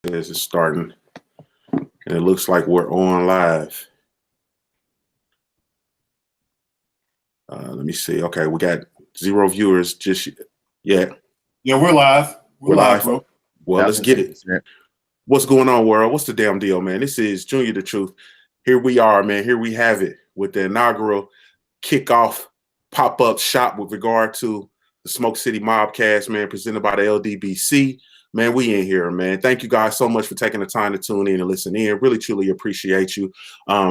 says it's starting, and it looks like we're on live. Let me see. Okay, we got 0 viewers just yet. Yeah, we're live. We're live, bro. Well, let's get it. What's going on, world? What's the damn deal, man? This is Junior the Truth. Here we are, man. Here we have it with the inaugural kickoff pop-up shop with regard to the Smoke City MobCast, man, presented by the LDBC. Man, we in here, man. Thank you guys so much for taking the time to tune in and listen in. Really, truly appreciate you.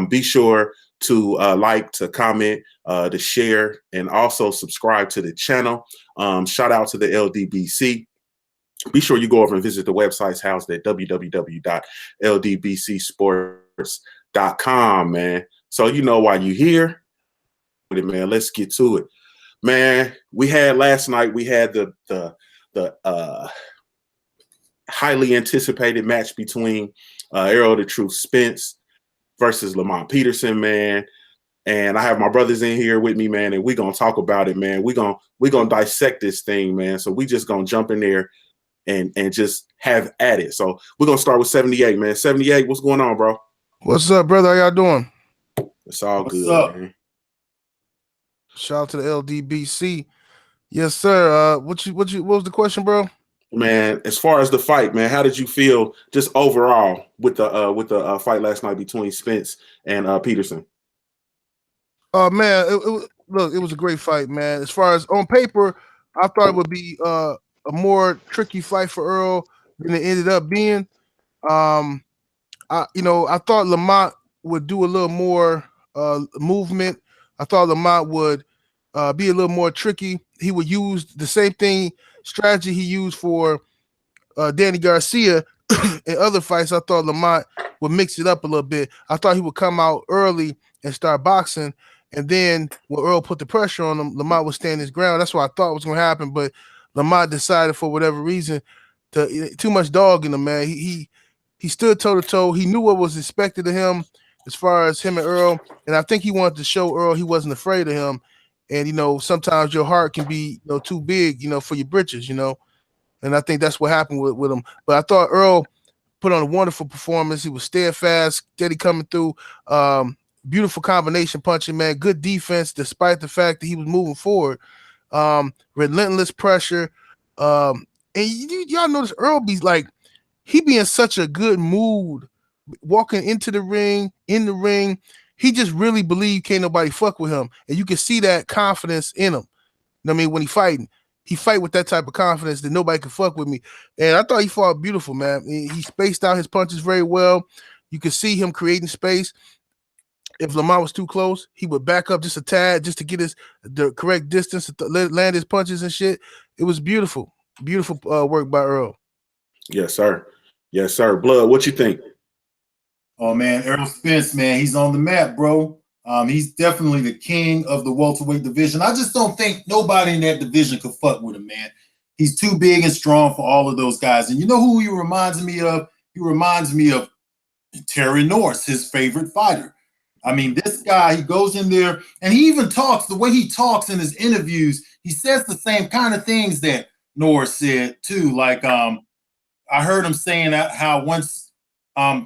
Be sure to like, to comment, to share, and also subscribe to the channel. Shout out to the LDBC. Be sure you go over and visit the website's housed at www.ldbcsports.com, man. So you know why you're here. Man, let's get to it. Man, we had last night, we had the highly anticipated match between Arrow the Truth Spence versus Lamont Peterson, man. And I have my brothers in here with me, man, and we're gonna talk about it, man. We're gonna dissect this thing, man. So we just gonna jump in there and just have at it. So we're gonna start with 78, man. 78, what's going on, bro? What's up, brother? How y'all doing? It's all What's good, up? man. Shout out to the LDBC. Yes, sir. What was the question, bro? Man, as far as the fight, man, how did you feel just overall with the fight last night between Spence and Peterson? Man, it was a great fight, man. As far as on paper, I thought it would be a more tricky fight for Earl than it ended up being. I thought Lamont would do a little more movement. I thought Lamont would be a little more tricky. He would use the same strategy he used for Danny Garcia in other fights. I thought Lamont would mix it up a little bit. I thought he would come out early and start boxing, and then when Earl put the pressure on him, Lamont would stand his ground. That's what I thought was going to happen, but Lamont decided for whatever reason too much dog in him, man. He stood toe-to-toe. He knew what was expected of him as far as him and Earl, and I think he wanted to show Earl he wasn't afraid of him. And, sometimes your heart can be, too big, for your britches, and I think that's what happened with him. But I thought Earl put on a wonderful performance. He was steadfast, steady coming through, beautiful combination punching, man, good defense, despite the fact that he was moving forward, relentless pressure. And y'all notice Earl be like, he be in such a good mood, walking into the ring, in the ring. He just really believed can't nobody fuck with him. And you can see that confidence in him. You know what I mean? When he fight with that type of confidence that nobody can fuck with me. And I thought he fought beautiful, man. He spaced out his punches very well. You could see him creating space. If Lamont was too close, he would back up just a tad just to get the correct distance to land his punches and shit. It was beautiful. Beautiful work by Earl. Yes, sir. Yes, sir. Blood, what you think? Oh, man, Errol Spence, man, he's on the map, bro. He's definitely the king of the welterweight division. I just don't think nobody in that division could fuck with him, man. He's too big and strong for all of those guys. And you know who he reminds me of? He reminds me of Terry Norris, his favorite fighter. I mean, this guy, he goes in there, and he even talks, the way he talks in his interviews, he says the same kind of things that Norris said, too. Like, I heard him saying how once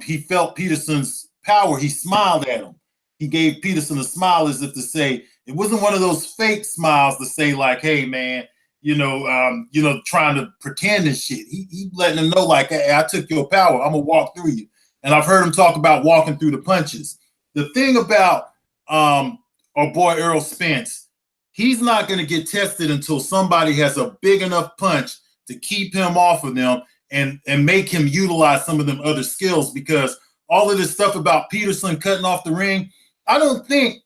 he felt Peterson's power, he smiled at him. He gave Peterson a smile as if to say, it wasn't one of those fake smiles to say like, hey, man, trying to pretend and shit. He letting him know like, hey, I took your power. I'm going to walk through you. And I've heard him talk about walking through the punches. The thing about our boy Errol Spence, he's not going to get tested until somebody has a big enough punch to keep him off of them and make him utilize some of them other skills, because all of this stuff about Peterson cutting off the ring, I don't think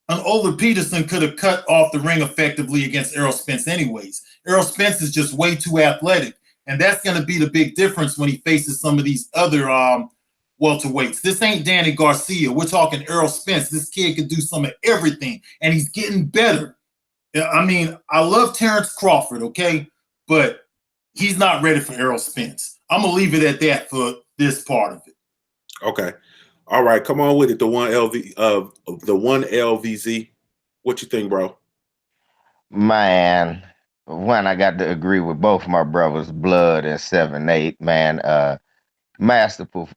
an older Peterson could have cut off the ring effectively against Errol Spence anyways. Errol Spence is just way too athletic, and that's going to be the big difference when he faces some of these other welterweights. This ain't Danny Garcia. We're talking Errol Spence. This kid can do some of everything, and he's getting better. I mean, I love Terrence Crawford, okay? But he's not ready for Errol Spence. I'm going to leave it at that for this part of it. Okay. All right. Come on with it. The one LVZ. What you think, bro? Man, I got to agree with both my brothers, Blood and 7-8, man. masterful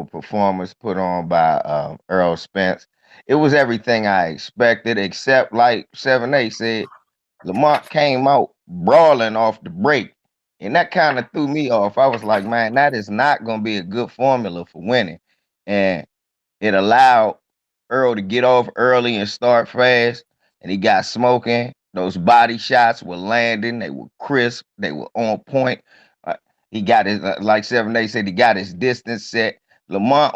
performance put on by Earl Spence. It was everything I expected, except like 7A said, Lamont came out brawling off the break. And that kind of threw me off. I was like, man, that is not going to be a good formula for winning. And it allowed Earl to get off early and start fast. And he got smoking. Those body shots were landing. They were crisp. They were on point. Uh, he got his, like 7A said, he got his distance set. Lamont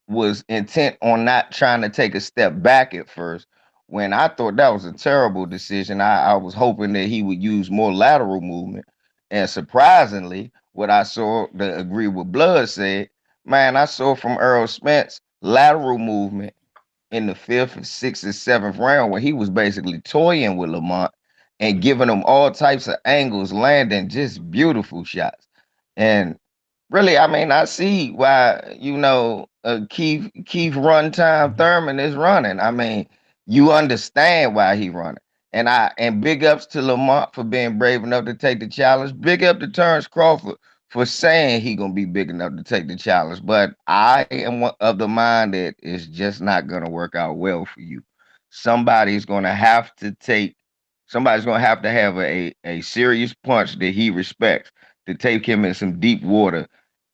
was intent on not trying to take a step back at first. When I thought that was a terrible decision, I was hoping that he would use more lateral movement. And surprisingly, what I saw to agree with Blood said, man, I saw from Earl Spence lateral movement in the fifth, sixth, and seventh round when he was basically toying with Lamont and giving him all types of angles, landing just beautiful shots. And really, I mean, I see why Keith Runtime Thurman is running. I mean, you understand why he running. And big ups to Lamont for being brave enough to take the challenge. Big up to Terrence Crawford for saying he gonna be big enough to take the challenge. But I am of the mind that it's just not gonna work out well for you. Somebody's gonna have to take. Somebody's gonna have to have a serious punch that he respects to take him in some deep water.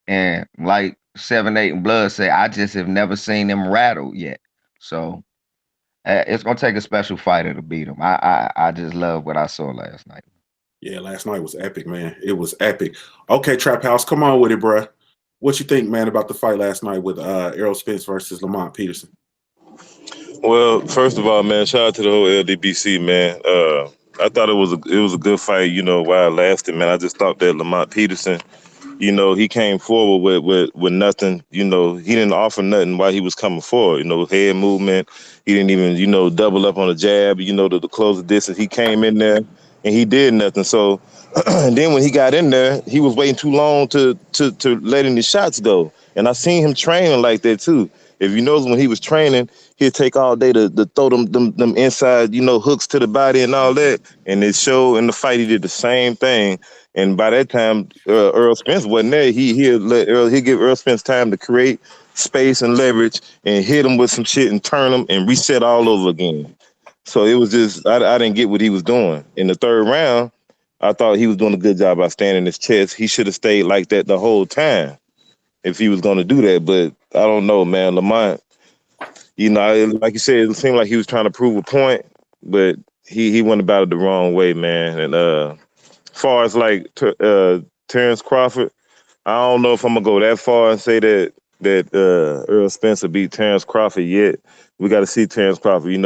And like 7-8 and Blood say, I just have never seen him rattled yet. So it's gonna take a special fighter to beat him. I just love what I saw last night. Yeah, last night was epic, man. It was epic. Okay, Trap House, come on with it, bruh. What you think, man, about the fight last night with Errol Spence versus Lamont Peterson? Well, first of all, man, shout out to the whole LDBC, man. I thought it was a good fight, while it lasted, man. I just thought that Lamont Peterson, he came forward with nothing. He didn't offer nothing while he was coming forward. Head movement. He didn't even, double up on a jab, to close the distance. He came in there and he did nothing. So, and then when he got in there, he was waiting too long to letting the shots go. And I seen him training like that too. If you notice, when he was training, he'd take all day to throw them inside, hooks to the body and all that. And it showed in the fight he did the same thing. And by that time, Earl Spence wasn't there. He'd give Earl Spence time to create space and leverage and hit him with some shit and turn him and reset all over again. So it was just, I didn't get what he was doing. In the third round, I thought he was doing a good job by standing his chest. He should have stayed like that the whole time if he was going to do that. But I don't know, man. Lamont, like you said, it seemed like he was trying to prove a point, but he went about it the wrong way, man. And as far as like Terrence Crawford, I don't know if I'm gonna go that far and say that Earl Spencer beat Terrence Crawford yet. We got to see Terrence Crawford.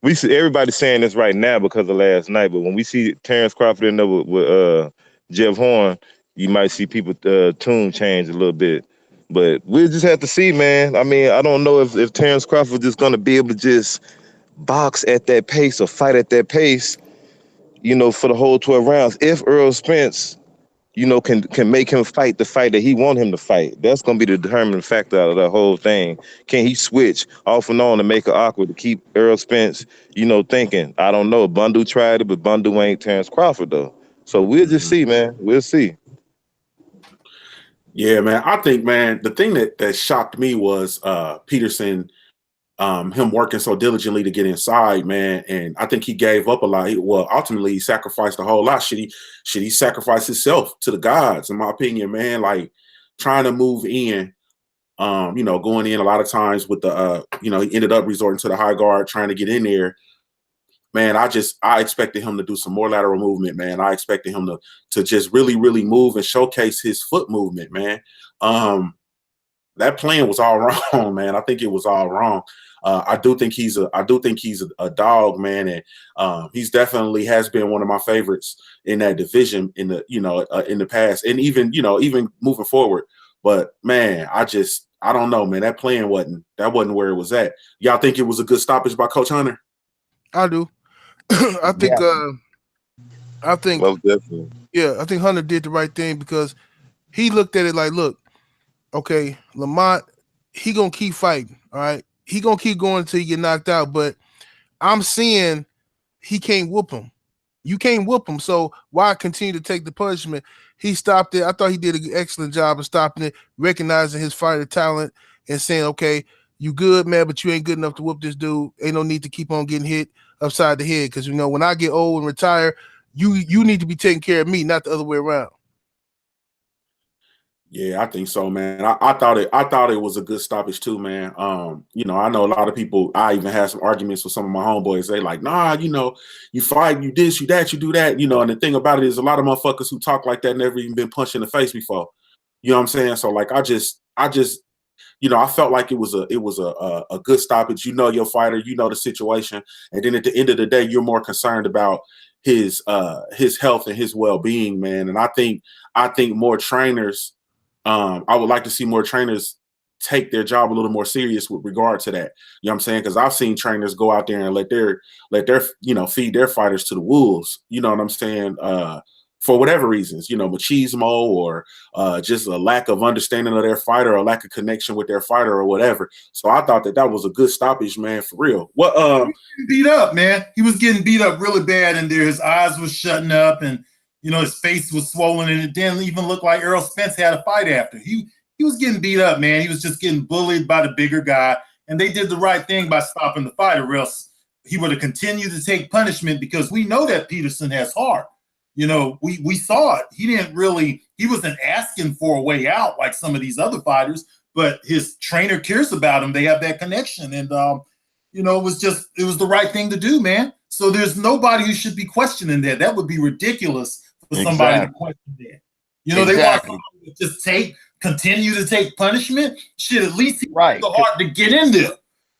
We see everybody saying this right now because of last night, but when we see Terrence Crawford in there with Jeff Horn, you might see people tune change a little bit. But we'll just have to see, man. I mean, I don't know if Terrence Crawford is going to be able to just box at that pace or fight at that pace, for the whole 12 rounds. If Earl Spence, can make him fight the fight that he want him to fight, that's going to be the determining factor out of the whole thing. Can he switch off and on to make it awkward to keep Earl Spence, thinking? I don't know. Bundu tried it, but Bundu ain't Terrence Crawford, though. So we'll just see, man. We'll see. Yeah, man. I think, man, the thing that shocked me was Peterson, him working so diligently to get inside, man. And I think he gave up a lot. Ultimately, he sacrificed a whole lot. Should he sacrifice himself to the gods, in my opinion, man? Like trying to move in, going in a lot of times with the, he ended up resorting to the high guard, trying to get in there. Man, I expected him to do some more lateral movement, man. I expected him to just really, really move and showcase his foot movement, man. That plan was all wrong, man. I think it was all wrong. I do think he's a dog, man, and he's definitely has been one of my favorites in that division in the past, and even moving forward. But man, I don't know, man. That plan wasn't where it was at. Y'all think it was a good stoppage by Coach Hunter? I do. I think. Yeah. I think. Most definitely. Yeah, I think Hunter did the right thing because he looked at it like, look, okay, Lamont, he gonna keep fighting, all right. He gonna keep going until he get knocked out, but I'm seeing he can't whoop him. You can't whoop him. So why continue to take the punishment? He stopped it. I thought he did an excellent job of stopping it, recognizing his fighter talent and saying, okay, you good, man, but you ain't good enough to whoop this dude. Ain't no need to keep on getting hit upside the head. Because, when I get old and retire, you need to be taking care of me, not the other way around. Yeah, I think so, man. I thought it was a good stoppage too, man. I know a lot of people. I even had some arguments with some of my homeboys. They like, nah, you fight, you this, you that, you do that, And the thing about it is, a lot of motherfuckers who talk like that never even been punched in the face before. You know what I'm saying? So like, I felt like it was a good stoppage. Your fighter, the situation, and then at the end of the day, you're more concerned about his health and his well-being, man. And I think more trainers. I would like to see more trainers take their job a little more serious with regard to that. You know what I'm saying? Because I've seen trainers go out there and let their feed their fighters to the wolves. You know what I'm saying? For whatever reasons, machismo or just a lack of understanding of their fighter or a lack of connection with their fighter or whatever. So I thought that was a good stoppage, man, for real. What? He was getting beat up, man. He was getting beat up really bad in there. His eyes was shutting up and his face was swollen, and it didn't even look like Errol Spence had a fight after. He was getting beat up, man. He was just getting bullied by the bigger guy, and they did the right thing by stopping the fight, or else he would have continued to take punishment, because we know that Peterson has heart. We saw it. He wasn't asking for a way out like some of these other fighters, but his trainer cares about him. They have that connection, and it was the right thing to do, man. So there's nobody who should be questioning that. That would be ridiculous for somebody to question that. They want somebody to just continue to take punishment. Shit, at least he had the heart to get in there.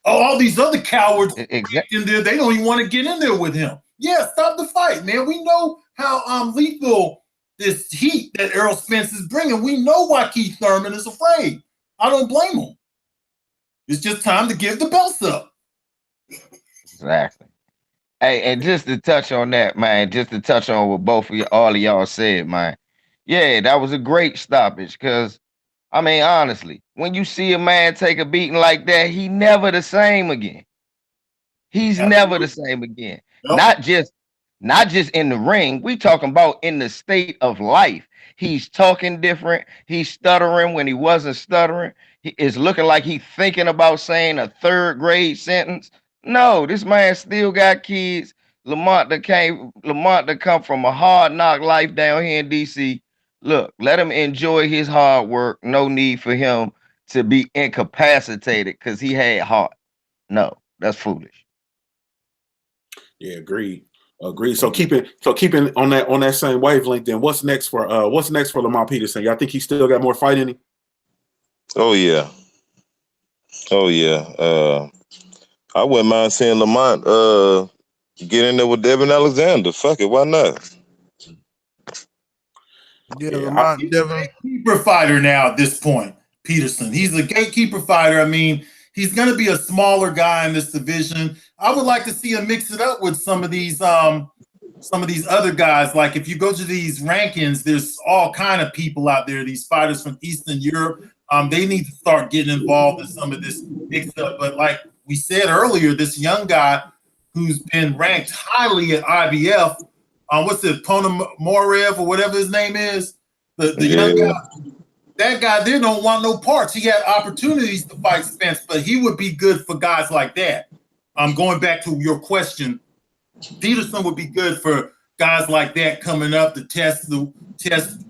All these other cowards in there, they don't even want to get in there with him. Yeah, stop the fight, man. We know how lethal this heat that Errol Spence is bringing. We know why Keith Thurman is afraid. I don't blame him. It's just time to give the belts up. Exactly. Hey, and just to touch on that, man, just to touch on what all of y'all said, man. Yeah, that was a great stoppage, because, honestly, when you see a man take a beating like that, he never the same again. He's never the same again. Nope. Not just in the ring. We talking about in the state of life. He's talking different. He's stuttering when he wasn't stuttering. He is looking like he's thinking about saying a third grade sentence. No, this man still got kids. Lamont that come from a hard knock life down here in DC. Look, let him enjoy his hard work. No need for him to be incapacitated because he had heart. No, that's foolish. Yeah, agreed. So keeping on that same wavelength, then what's next for Lamont Peterson? Y'all think he still got more fight in him? Oh yeah. I wouldn't mind seeing Lamont get in there with Devin Alexander. Fuck it, why not? Yeah, Lamont Devin. Gatekeeper fighter now at this point, Peterson. He's a gatekeeper fighter. He's going to be a smaller guy in this division. I would like to see him mix it up with some of these other guys. Like if you go to these rankings, there's all kind of people out there. These fighters from Eastern Europe. They need to start getting involved in some of this mix up. But like we said earlier, this young guy who's been ranked highly at IBF, what's it, Ponomarev or whatever his name is, the young guy. That guy there don't want no parts. He had opportunities to fight Spence, but he would be good for guys like that. Going back to your question, Peterson would be good for guys like that coming up to test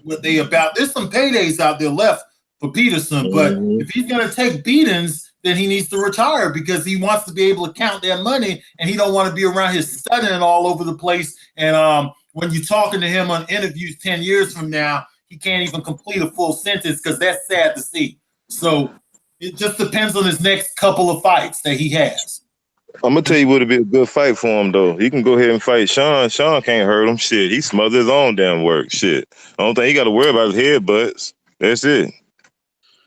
what they about. There's some paydays out there left for Peterson, but if he's going to take beatings, then he needs to retire because he wants to be able to count that money, and he don't want to be around here stuttering all over the place. And when you're talking to him on interviews 10 years from now, he can't even complete a full sentence because that's sad to see. So it just depends on his next couple of fights that he has. I'm gonna tell you what would be a good fight for him though. He can go ahead and fight Sean. Sean can't hurt him. Shit, he smothered his own damn work. Shit, I don't think he got to worry about his headbutts. That's it.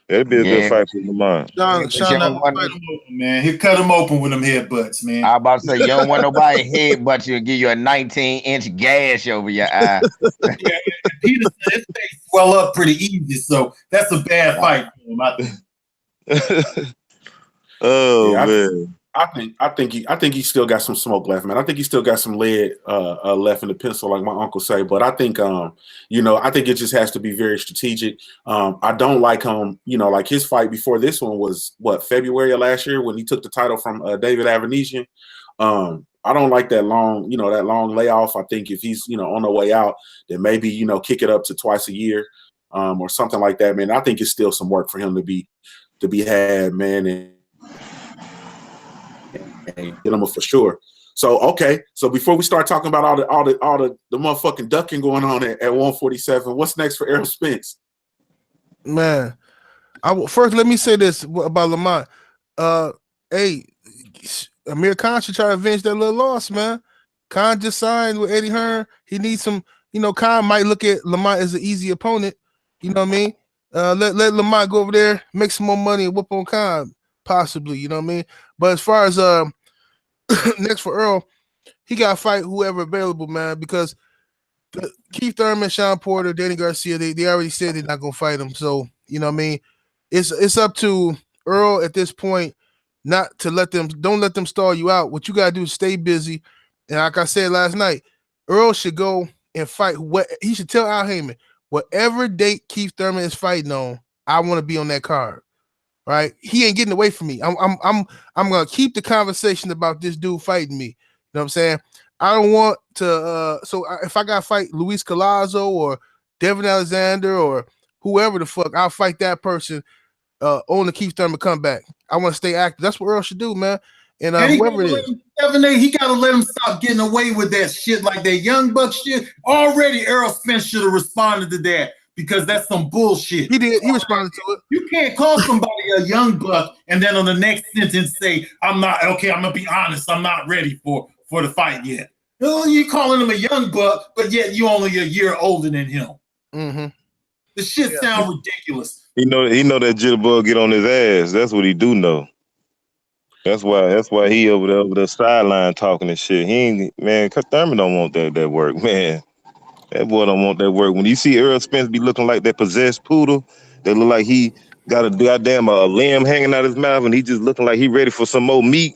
That'd be a good fight for Lamont. Man, he'll cut him open with them headbutts, man. I about to say, you don't want nobody headbutt you and give you a 19-inch gash over your eye. Yeah, Peterson, his face swell up pretty easy, so that's a bad fight for him, I think. Man. I think he still got some smoke left, man. I think he still got some lead left in the pencil, like my uncle say. But I think I think it just has to be very strategic. I don't like him, like his fight before this one was February of last year when he took the title from David Avanesian. I don't like that long layoff. I think if he's on the way out, then maybe kick it up to twice a year, or something like that, man. I think it's still some work for him to be had, man, and get him for sure. So okay, so before we start talking about all the motherfucking ducking going on at 147, what's next for Errol Spence? Man, first let me say this about Lamont. Hey, Amir Khan should try to avenge that little loss, man. Khan just signed with Eddie Hearn. He needs some, Khan might look at Lamont as an easy opponent. You know what I mean? Let Lamont go over there, make some more money and whoop on Khan, possibly, you know what I mean? But as far as next for Earl, he got to fight whoever available, man, because Keith Thurman, Sean Porter, Danny Garcia, they already said they're not going to fight him. So, you know what I mean? It's up to Earl at this point not to don't let them stall you out. What you got to do is stay busy. And like I said last night, Earl should go and fight. He should tell Al Heyman, whatever date Keith Thurman is fighting on, I want to be on that card. Right? He ain't getting away from me. I'm gonna keep the conversation about this dude fighting me. You know what I'm saying? I don't want to. So if I gotta fight Luis Collazo or Devin Alexander or whoever the fuck, I'll fight that person on the Keith Thurman comeback. I want to stay active. That's what Earl should do, man. And whoever it is, he gotta let him stop getting away with that shit, like that young buck shit. Already, Errol Spence should have responded to that. Because that's some bullshit. He did. He responded to it. You can't call somebody a young buck and then on the next sentence say, I'm gonna be honest, I'm not ready for the fight yet. You calling him a young buck, but yet you only a year older than him. Mm-hmm. The shit sounds ridiculous. He know that jitterbug get on his ass. That's what he do know. That's why he over the sideline talking and shit. He ain't, man, cause Thurman don't want that work, man. That boy don't want that work. When you see Errol Spence be looking like that possessed poodle, that look like he got a goddamn limb hanging out his mouth and he just looking like he ready for some more meat,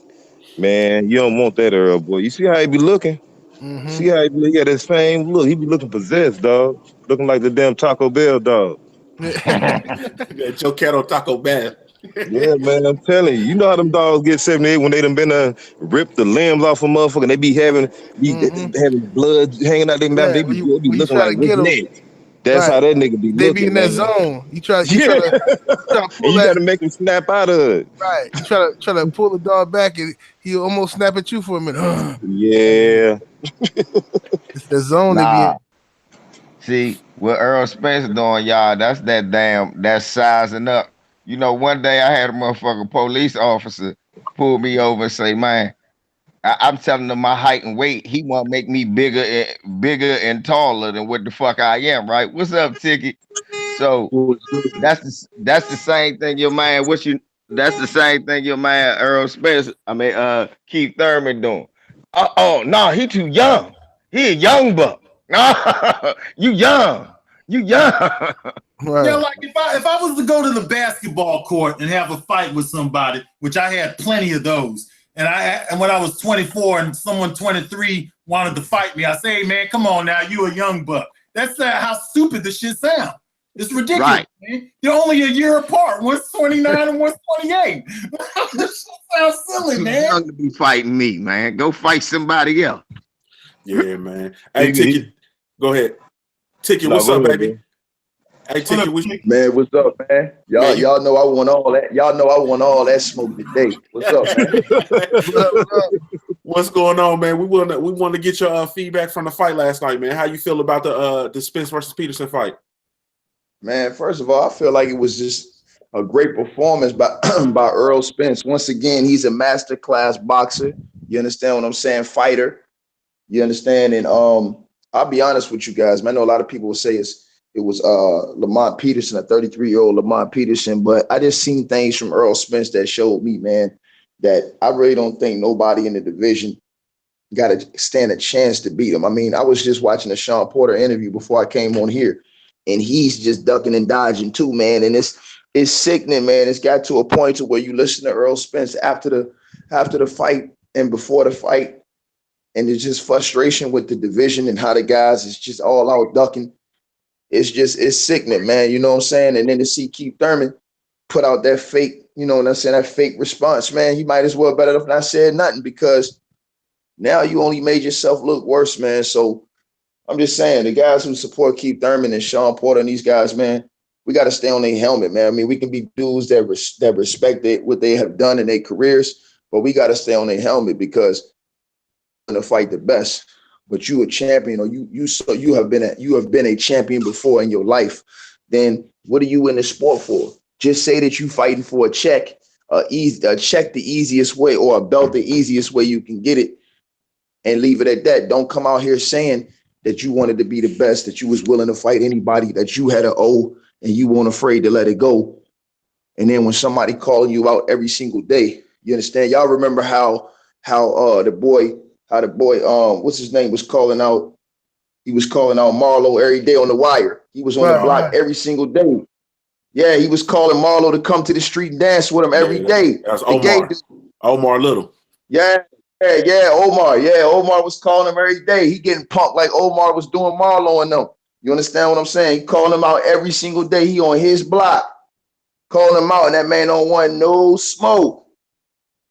man, you don't want that Errol boy. You see how he be looking? Mm-hmm. See how he got that same look? He be looking possessed, dog. Looking like the damn Taco Bell dog. Joe Cat on Taco Bell. Yeah, man, I'm telling you. You know how them dogs get 78 when they done been ripped the limbs off a motherfucker and they be having blood hanging out their mouth. They be looking like neck. That's how that nigga be looking. They be in that zone. You try to pull you gotta make him snap out of it. Right. You try to pull the dog back and he'll almost snap at you for a minute. Yeah. It's the zone they be in. See, what Earl Spence doing, y'all, that's sizing up. One day I had a motherfucking police officer pull me over and say, man, I'm telling him my height and weight. He want to make me bigger and taller than what the fuck I am, right? What's up, Ticket? So that's the same thing your man, that's the same thing your man Earl Spence, Keith Thurman doing. No, he too young. He a young buck. No, you young. Right. Yeah, like if I was to go to the basketball court and have a fight with somebody, which I had plenty of those, and when I was 24 and someone 23 wanted to fight me, I say, hey, man, come on now, you a young buck. That's how stupid this shit sounds. It's ridiculous, right, man. They're only a year apart. One's 29 and one's 28. This sounds silly, man. You're young to be fighting me, man. Go fight somebody else. Yeah, man. Hey, Ticket, go ahead. Ticket, what's up, baby? Hey, Ticket, man, what's up, man? Y'all know I want all that. Y'all know I want all that smoke today. What's up, man? What's going on, man? We want to get your feedback from the fight last night, man. How you feel about the Spence versus Peterson fight? Man, first of all, I feel like it was just a great performance by Earl Spence. Once again, he's a masterclass boxer. You understand what I'm saying? Fighter. You understand? And I'll be honest with you guys, man. I know a lot of people will say it was Lamont Peterson, a 33-year-old Lamont Peterson, but I just seen things from Earl Spence that showed me, man, that I really don't think nobody in the division got to stand a chance to beat him. I mean, I was just watching a Sean Porter interview before I came on here, and he's just ducking and dodging too, man. And it's sickening, man. It's got to a point to where you listen to Earl Spence after after the fight and before the fight, and it's just frustration with the division and how the guys is just all out ducking. It's sickening, man. You know what I'm saying? And then to see Keith Thurman put out that fake, you know what I'm saying, that fake response, man, he might as well better have not said nothing, because now you only made yourself look worse, man. So I'm just saying, the guys who support Keith Thurman and Sean Porter and these guys, man, we got to stay on their helmet, man. I mean, we can be dudes that respect what they have done in their careers, but we got to stay on their helmet, because to fight the best. But you a champion, or you have been a champion before in your life. Then what are you in the sport for? Just say that you fighting for a check, a check the easiest way, or a belt the easiest way you can get it, and leave it at that. Don't come out here saying that you wanted to be the best, that you was willing to fight anybody, that you had an O and you weren't afraid to let it go. And then when somebody calling you out every single day, you understand? Y'all remember how the boy, what's his name, was calling out? He was calling out Marlo every day on the wire. He was on the block every single day. Yeah, he was calling Marlo to come to the street and dance with him every day. That's Omar. Omar Little. Yeah, Omar. Yeah, Omar was calling him every day. He getting punked like Omar was doing Marlo and them. You understand what I'm saying? He calling him out every single day. He on his block, calling him out, and that man don't want no smoke.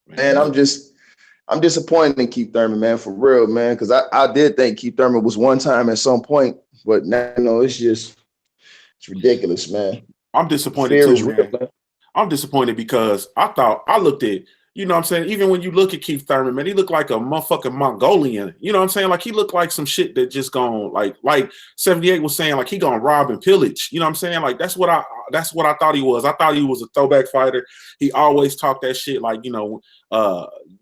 Man, I'm disappointed in Keith Thurman, man, for real, man, because I did think Keith Thurman was one time at some point, but now, it's ridiculous, man. I'm disappointed too, man. I'm disappointed because I looked at, you know what I'm saying, even when you look at Keith Thurman, man, he looked like a motherfucking Mongolian. You know what I'm saying? Like, he looked like some shit that just gone, like 78 was saying, like, he gonna rob and pillage. You know what I'm saying? Like, that's what I thought he was. I thought he was a throwback fighter. He always talked that shit like,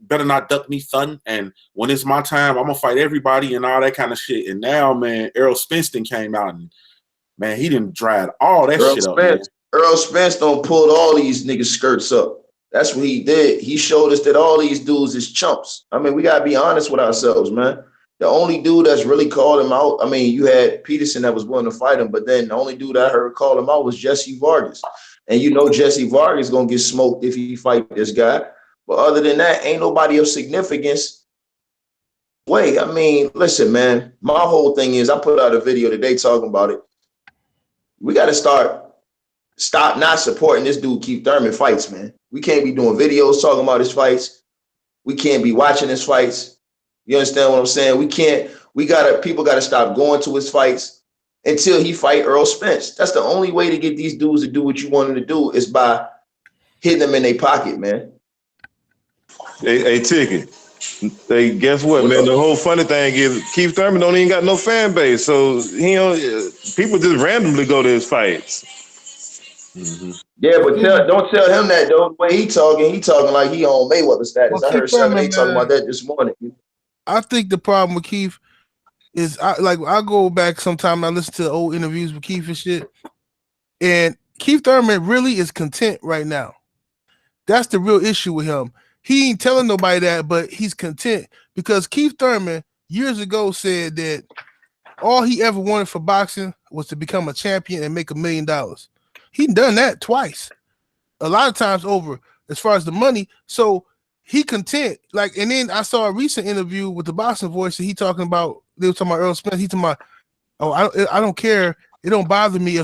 better not duck me, son. And when it's my time, I'm gonna fight everybody and all that kind of shit. And now, man, Errol Spence came out and, man, he didn't drive all that shit up. Man. Errol Spence don't pull all these niggas' skirts up. That's what he did. He showed us that all these dudes is chumps. I mean, we got to be honest with ourselves, man. The only dude that's really called him out, I mean, you had Peterson that was willing to fight him, but then the only dude I heard call him out was Jesse Vargas. And Jesse Vargas going to get smoked if he fight this guy. But other than that, ain't nobody of significance. Wait, I mean, listen, man, my whole thing is I put out a video today talking about it. We got to stop not supporting this dude Keith Thurman fights, man. We can't be doing videos talking about his fights. We can't be watching his fights. You understand what I'm saying? People gotta stop going to his fights until he fight Errol Spence. That's the only way to get these dudes to do what you want them to do, is by hitting them in their pocket, man. Hey, Ticket. Hey, guess what, man? The whole funny thing is Keith Thurman don't even got no fan base, so people just randomly go to his fights. Mm-hmm. Yeah, but don't tell him that, though. The way he talking like he on Mayweather status. Well, I heard 7 talking about that this morning. I think the problem with Keith is I go back sometime, I listen to old interviews with Keith and shit, and Keith Thurman really is content right now. That's the real issue with him. He ain't telling nobody that, but he's content, because Keith Thurman years ago said that all he ever wanted for boxing was to become a champion and make $1 million. He done that twice, a lot of times over, as far as the money. So he content. And then I saw a recent interview with the Boxing Voice, and they were talking about Earl Spence. He talking about, I don't care. It don't bother me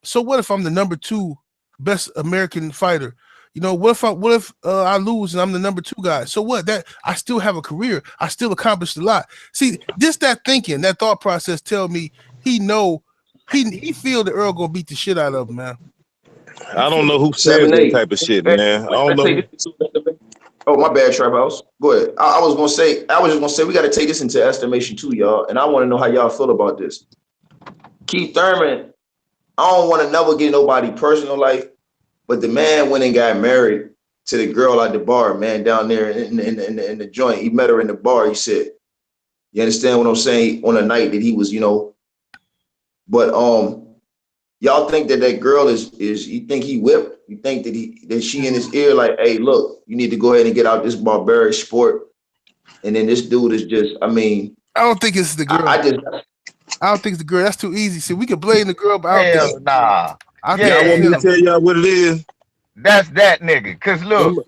so what if I'm the number 2 best American fighter? What if I lose and I'm the number 2 guy? So what? That I still have a career. I still accomplished a lot. See, that thinking, that thought process tell me he feel that Earl gonna beat the shit out of him, man. I don't know who said that type of shit, man. I don't know. Oh, my bad, Trap House. Go ahead. I was just gonna say we got to take this into estimation too, y'all. And I want to know how y'all feel about this. Keith Thurman, I don't want to never get nobody personal life, but the man went and got married to the girl at the bar, man, down there in the joint. He met her in the bar. He said, "You understand what I'm saying?" On a night that he was, But y'all think that girl is you think he whipped? You think that she in his ear like, hey, look, you need to go ahead and get out this barbaric sport? And then this dude is just, I mean, I don't think it's the girl. I don't think it's the girl. That's too easy. See, we can blame the girl, but I don't think. Nah. I want me to tell y'all what it is. That's that nigga. Cause look,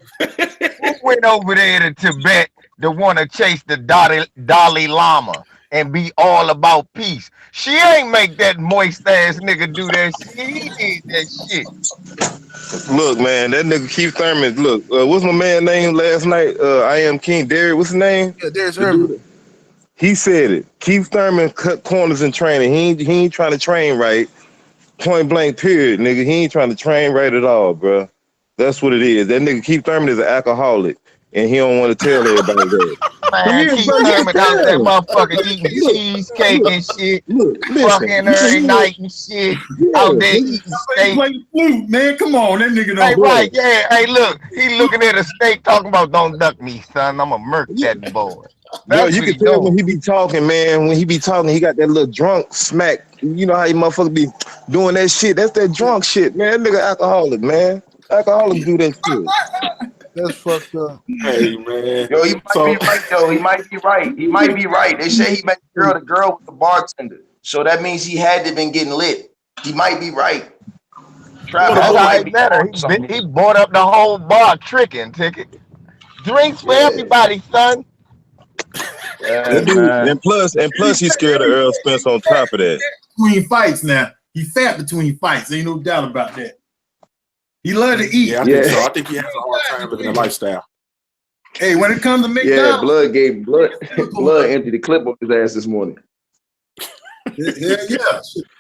went over there to Tibet to want to chase the Dalai Lama and be all about peace. She ain't make that moist ass nigga do that shit. He did that shit. Look, man, that nigga Keith Thurman. Look, what's my man name last night? I am King Derek. What's his name? Yeah, there's Herbert. He said it. Keith Thurman cut corners in training. He ain't trying to train right. Point blank, period, nigga. He ain't trying to train right at all, bro. That's what it is. That nigga Keith Thurman is an alcoholic, and he don't want to tell everybody that. Man, Keith Thurman out there motherfucking eating cheesecake and shit, fucking every night and shit, out there eating steak. Play flute, man. Come on, that nigga Hey, don't right, yeah. Hey, look, he looking at a steak talking about, don't duck me, son. I'm going to murk that boy. Bro, you can tell when he be talking, man. When he be talking, he got that little drunk smack. You know how you motherfuckers be doing that shit? That's that drunk shit, man. That nigga alcoholic, man. Alcoholics do that shit. That's fucked up. Hey, man. Yo, he might be right, though. He might be right. He might be right. They say he met the girl with the bartender. So that means he had to been getting lit. He might be right. Travis might be better. He bought up the whole bar tricking ticket. Drinks for everybody, son. And plus, he's scared of Earl Spence on top of that. Between fights now. He fat between fights. Ain't no doubt about that. He love to eat. Yeah, I think so. I think he has a hard time living the lifestyle. Hey, when it comes to McDonald's. blood emptied the clip on his ass this morning. Yeah.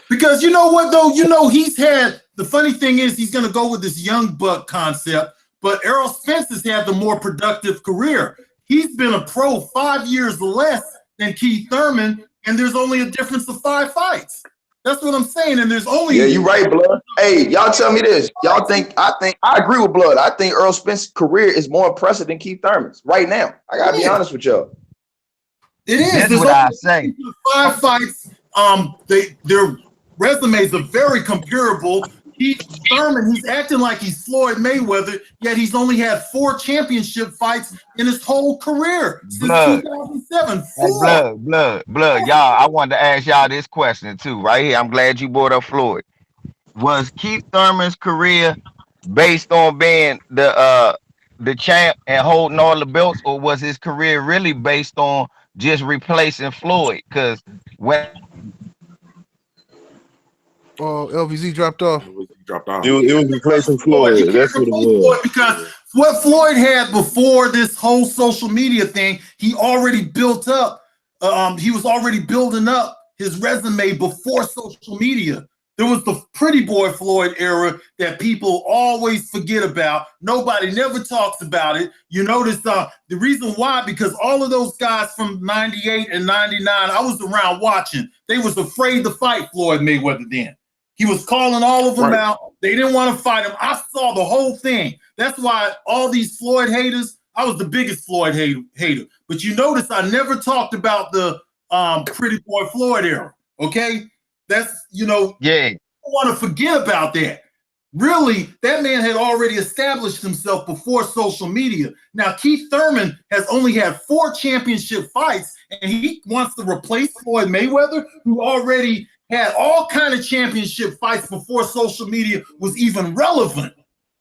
Because you know what, though? You know, he's had, the funny thing is he's going to go with this young buck concept, but Errol Spence has had the more productive career. He's been a pro 5 years less than Keith Thurman, and there's only a difference of 5 fights. That's what I'm saying. And there's only you right, Blood. Hey, y'all tell me this. I agree with Blood. I think Earl Spence's career is more impressive than Keith Thurman's right now. I gotta be honest with y'all. It is. That's what I say. 5 fights. Their resumes are very comparable. Keith Thurman, he's acting like he's Floyd Mayweather, yet he's only had 4 championship fights in his whole career since 2007. Blood. Y'all, I wanted to ask y'all this question too, right here. I'm glad you brought up Floyd. Was Keith Thurman's career based on being the champ and holding all the belts, or was his career really based on just replacing Floyd? Because when LVZ dropped off. It was replacing Floyd. That's what it was. Because what Floyd had before this whole social media thing, he already built up. He was already building up his resume before social media. There was the pretty boy Floyd era that people always forget about. Nobody never talks about it. You notice the reason why, because all of those guys from 98 and 99, I was around watching. They was afraid to fight Floyd Mayweather then. He was calling all of them out. They didn't want to fight him. I saw the whole thing. That's why all these Floyd haters, I was the biggest Floyd hater. But you notice I never talked about the pretty boy Floyd era, okay? That's, I don't want to forget about that. Really, that man had already established himself before social media. Now, Keith Thurman has only had 4 championship fights, and he wants to replace Floyd Mayweather, who already had all kind of championship fights before social media was even relevant.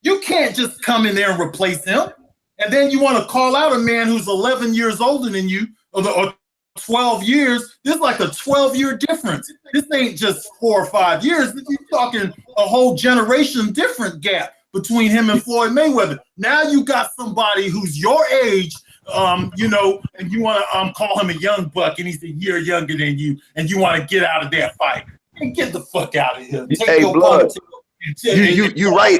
You can't just come in there and replace him. And then you want to call out a man who's 11 years older than you, or 12 years. There's like a 12-year difference. This ain't just 4 or 5 years. You're talking a whole generation different gap between him and Floyd Mayweather. Now you got somebody who's your age, and you want to call him a young buck, and he's a year younger than you, and you want to get out of that fight. And get the fuck out of here. Hey, Blood, you right,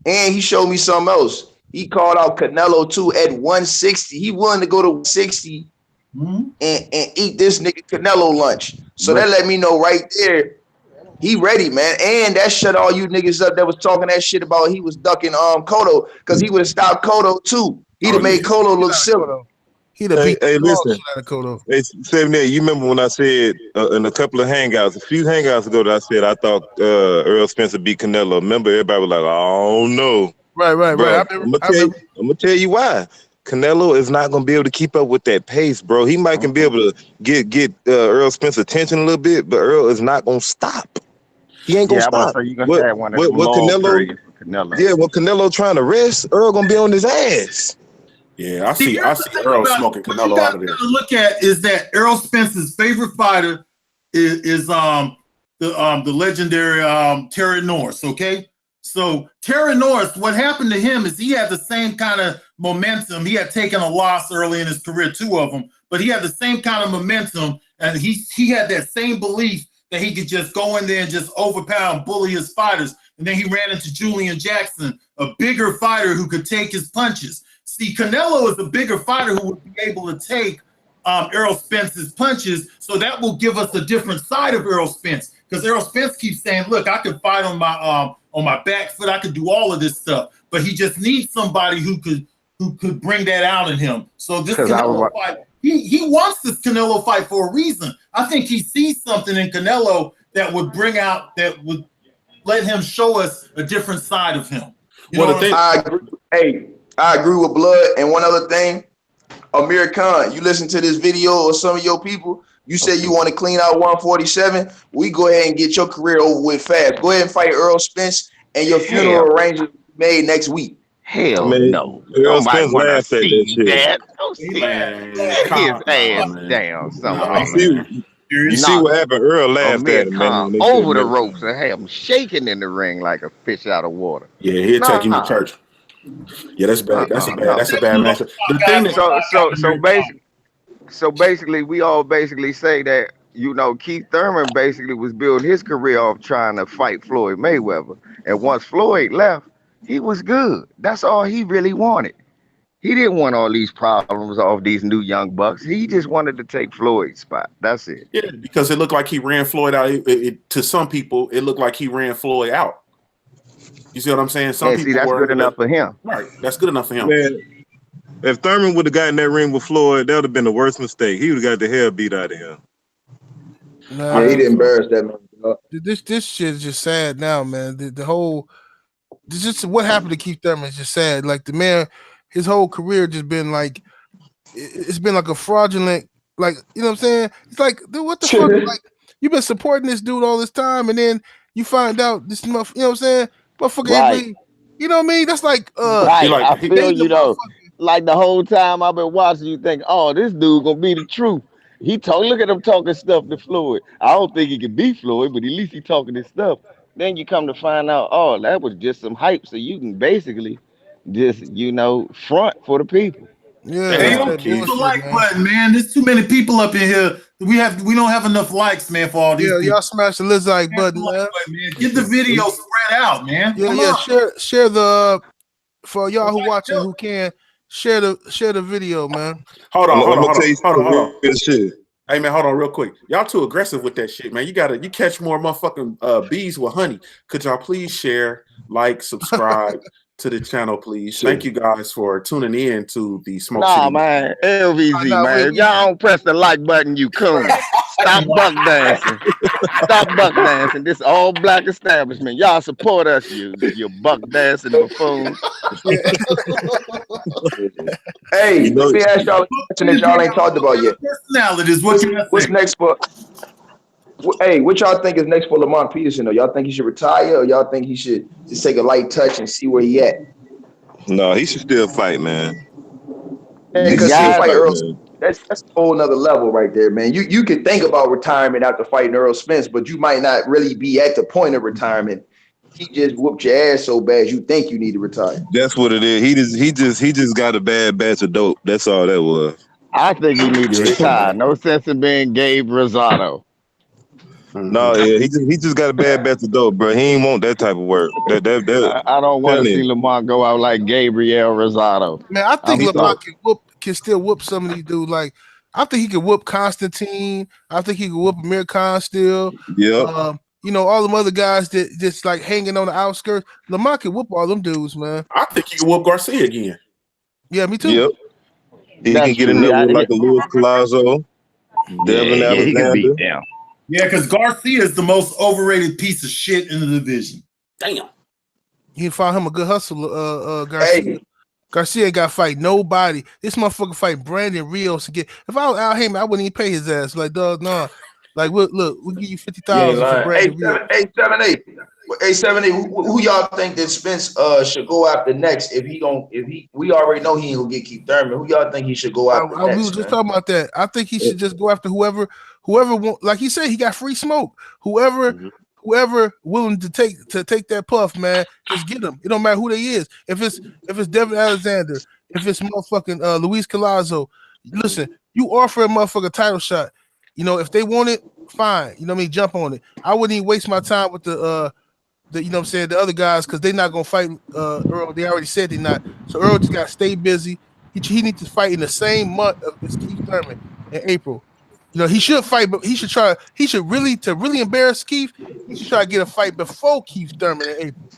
and he showed me something else. He called out Canelo too at 160. He willing to go to 160 and eat this nigga Canelo lunch. So that let me know right there, he ready, man. And that shut all you niggas up that was talking that shit about he was ducking Cotto, because he would have stopped Cotto too. He'd have made Cotto look silly. He'd have beat listen. out of Cotto. Hey, 78, you remember when I said in a couple of hangouts, a few hangouts ago, that I said I thought Earl Spence beat Canelo. Remember, everybody was like, oh no. Right. I'm gonna tell you why. Canelo is not gonna be able to keep up with that pace, bro. He might can be able to get Earl Spence attention a little bit, but Earl is not gonna stop. He ain't gonna Yeah, I'm gonna stop. say you gonna have one of them What long Canelo? periods for Canelo. Yeah, when Canelo trying to rest, Earl gonna be on his ass. Yeah, I see here's the thing Earl about smoking what you Canelo guys out of there. gotta look at is that Errol Spence's favorite fighter is the legendary Terry Norris. Okay, so Terry Norris, what happened to him is he had the same kind of momentum. He had taken a loss early in his career, 2 of them, but he had the same kind of momentum, and he had that same belief that he could just go in there and just overpower and bully his fighters. And then he ran into Julian Jackson, a bigger fighter who could take his punches. See, Canelo is a bigger fighter who would be able to take Errol Spence's punches, so that will give us a different side of Errol Spence. Because Errol Spence keeps saying, "Look, I can fight on my back foot. I could do all of this stuff," but he just needs somebody who could bring that out in him. So this Canelo fight, he wants this Canelo fight for a reason. I think he sees something in Canelo that would bring out, that would let him show us a different side of him. I agree with Blood. And one other thing, Amir Khan, you listen to this video or some of your people, you say you want to clean out 147. We go ahead and get your career over with fast. Go ahead and fight Earl Spence, and your funeral arrangements made next week. Hell no. Earl Nobody Spence want to laughed at that see shit. that. Don't see his ass down somewhere. You see what happened? Earl laughed at him, man. When they said Over the no. ropes and have him shaking in the ring like a fish out of water. Yeah, he'll take him to church. Yeah, that's bad. That's a bad matchup. The thing that so basically, we all basically say that, you know, Keith Thurman basically was building his career off trying to fight Floyd Mayweather, and once Floyd left, he was good. That's all he really wanted. He didn't want all these problems off these new young bucks. He just wanted to take Floyd's spot. That's it. Yeah, because it looked like he ran Floyd out. To some people, it looked like he ran Floyd out. You see what I'm saying? Some people that's good enough for him. Right, that's good enough for him. Man, if Thurman would have gotten that ring with Floyd, that would have been the worst mistake. He would have got the hell beat out of him. Nah, Yeah, he didn't embarrass that man. This shit is just sad now, man. The whole, just what happened to Keith Thurman is just sad. Like the man, his whole career just been like, it's been like a fraudulent, like, you know what I'm saying? It's like, dude, what the fuck? Like, you've been supporting this dude all this time, and then you find out this motherfucker, you know what I'm saying? Motherfucker, Right. you know what I mean? That's like, right. like, I feel you though. Like the whole time I've been watching, you think, oh, this dude gonna be the truth. Look at him talking stuff to Floyd. I don't think he can beat Floyd, but at least he talking his stuff. Then you come to find out, oh, that was just some hype, so you can basically just, you know, front for the people. yeah. Hey, that's don't that push the bullshit, like man. button, man. There's too many people up in here. We don't have enough likes, man, for all these Yeah, people. y'all smash the like button, man. Get the video spread out, man. Yeah, Come yeah. on. Share the for y'all who watching who can share the video, man. Hold on. I'm gonna tell you some real shit. Hey man, hold on real quick. Y'all too aggressive with that shit, man. You catch more motherfucking bees with honey. Could y'all please share, like, subscribe to the channel, please? Sure. Thank you guys for tuning in to the Smoke Nah, City. man, LVZ, man. If y'all don't press the like button, you coon. Stop buck dancing. Stop buck dancing. This all black establishment. Y'all support us, you buck dancing buffoon. Hey, let me ask y'all a question that y'all ain't talked about yet. Personalities. What's next for? Hey, what y'all think is next for Lamont Peterson? Though, y'all think he should retire, or y'all think he should just take a light touch and see where he at? No, he should still fight, man. Because guys, fight Earl, that's a whole nother level right there, man. You can think about retirement after fighting Earl Spence, but you might not really be at the point of retirement. He just whooped your ass so bad you think you need to retire. That's what it is. He just got a bad batch of dope. That's all that was. I think he needs to retire. No sense in being Gabe Rosado. No, yeah, he just got a bad batch of dope, bro. He ain't want that type of work. I don't want to see Lamont go out like Gabriel Rosado. Man, I think Lamont can still whoop some of these dudes. Like, I think he could whoop Constantine. I think he could whoop Amir Khan still. Yeah. You know, all them other guys that just like hanging on the outskirts. Lamont can whoop all them dudes, man. I think he can whoop Garcia again. Yeah, me too. Yep. He can get in there with like a Luis Collazo, Devin Alexander. He can beat them. Yeah, because Garcia is the most overrated piece of shit in the division. Damn. You can find him a good hustle, Garcia. Hey. Garcia ain't got to fight nobody. This motherfucker fight Brandon Rios again. If I was Al Heyman, I wouldn't even pay his ass. Like, dog, nah. Like, we'll give you You ain't 50,000 for lying. Brandon Real. 878. Who y'all think that Spence should go after next? We already know he ain't gonna get Keith Thurman. Who y'all think he should go after We next? were just talking about that. I think he should just go after whoever want, like he said, he got free smoke. Whoever willing to take that puff, man, just get him. It don't matter who they is. If it's Devin Alexander, if it's motherfucking Luis Collazo, listen, you offer a motherfucker title shot. You know, if they want it, fine. You know what I mean? Jump on it. I wouldn't even waste my time with the you know what I'm saying, the other guys, because they're not gonna fight Earl. They already said they're not. So Earl just gotta stay busy. He needs to fight in the same month as Keith Thurman in April. You know, he should fight, but he should really embarrass Keith. He should try to get a fight before Keith Thurman in April.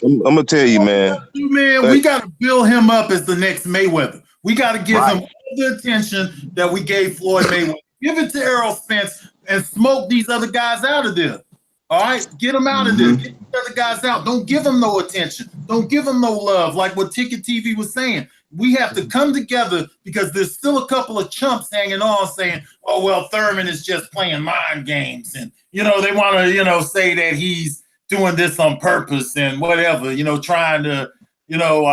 I'm gonna tell you, man. We got to build him up as the next Mayweather. We got to give him all the attention that we gave Floyd Mayweather. Give it to Errol Spence and smoke these other guys out of there. All right, get them out of there. Get these other guys out. Don't give them no attention. Don't give them no love. Like what Ticket TV was saying. We have to come together because there's still a couple of chumps hanging on saying, oh, well, Thurman is just playing mind games. And, you know, they want to, you know, say that he's doing this on purpose and whatever, you know, trying to, you know,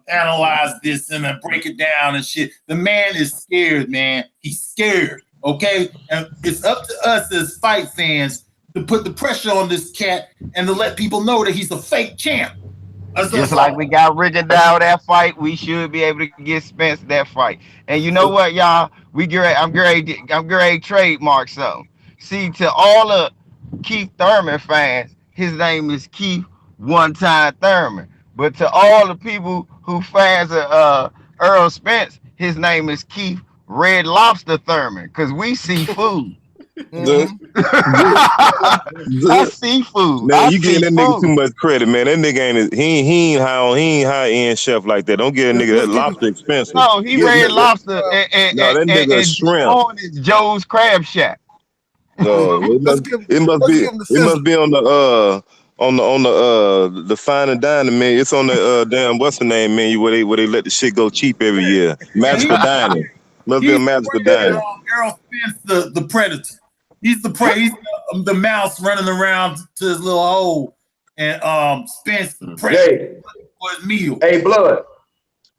analyze this and then break it down and shit. The man is scared, man. He's scared, okay? And it's up to us as fight fans to put the pressure on this cat and to let people know that he's a fake champ. Just like we got Rigondeaux that fight, we should be able to get Spence that fight. And you know what, y'all? I'm great to trademark something. See, to all the Keith Thurman fans, his name is Keith One Time Thurman. But to all the people who fans of Earl Spence, his name is Keith Red Lobster Thurman, because we see food. I see food. Man, you giving that nigga too much credit, man. That nigga he ain't high end chef like that. Don't get a nigga that lobster expensive. No, he Red Lobster and that nigga and shrimp. Is Joe's Crab Shack. No, it must be on the fine and dining menu. It's on the damn what's the name menu where they let the shit go cheap every year. Magical dining. Must be a magical dining. Errol Spence, the predator. He's the prey. He's the mouse running around to his little hole, and Spence the prey for his meal. Hey, Blood.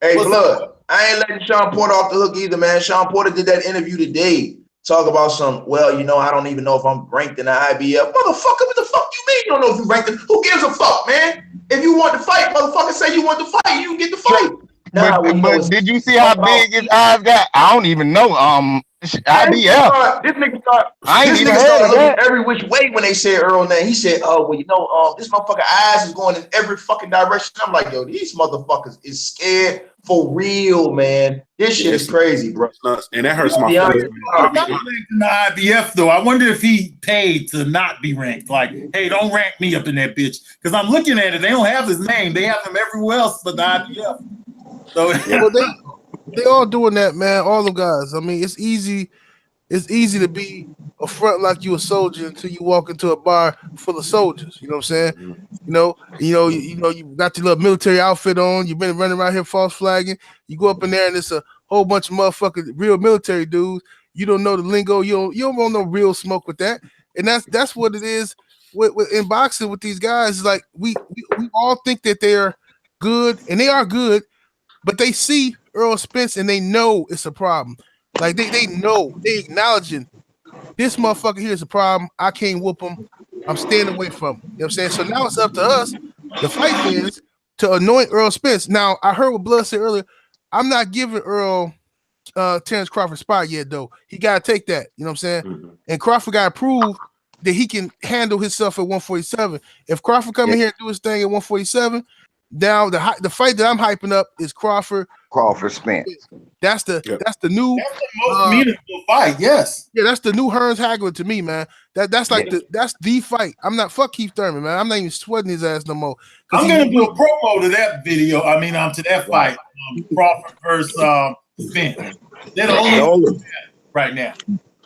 I ain't letting Sean Porter off the hook either, man. Sean Porter did that interview today. Talk about some. Well, you know, I don't even know if I'm ranked in the IBF. Motherfucker, what the fuck you mean? You don't know if you ranked? Who gives a fuck, man? If you want to fight, motherfucker, say you want to fight. You can get the fight. But did you see how big his eyes got? I don't even know. IBF. This nigga started looking every which way when they said Earl name. He said, "Oh, well, you know, this motherfucker eyes is going in every fucking direction." I'm like, yo, these motherfuckers is scared for real, man. This shit is crazy, bro. And that hurts my feelings. I'm not ranked in the IBF though. I wonder if he paid to not be ranked. Like, hey, don't rank me up in that bitch. Because I'm looking at it. They don't have his name. They have him everywhere else but the IBF. So they all doing that, man. All them guys. I mean, it's easy to be a front like you a soldier until you walk into a bar full of soldiers. You know what I'm saying? You got your little military outfit on. You've been running around here false flagging. You go up in there and it's a whole bunch of motherfucking real military dudes. You don't know the lingo. You don't want no real smoke with that. And that's what it is with in boxing with these guys. Like we all think that they're good, and they are good, but they see Earl Spence and they know it's a problem. Like they know, they acknowledging this motherfucker here is a problem. I can't whoop him. I'm staying away from him. You know what I'm saying? So now it's up to us, the fight fans, to anoint Earl Spence. Now, I heard what Blood said earlier. I'm not giving Earl Terrence Crawford spot yet, though. He got to take that. You know what I'm saying? Mm-hmm. And Crawford got to prove that he can handle himself at 147. If Crawford come in here and do his thing at 147, now the fight that I'm hyping up is Crawford Spence. That's the new most meaningful fight. Yes. Yeah, that's the new Hearns Hagler to me, man. That's the fight. I'm not fuck Keith Thurman, man. I'm not even sweating his ass no more. I'm gonna do a promo to that video. I mean, to that fight, Crawford versus Spence. They're the only right now.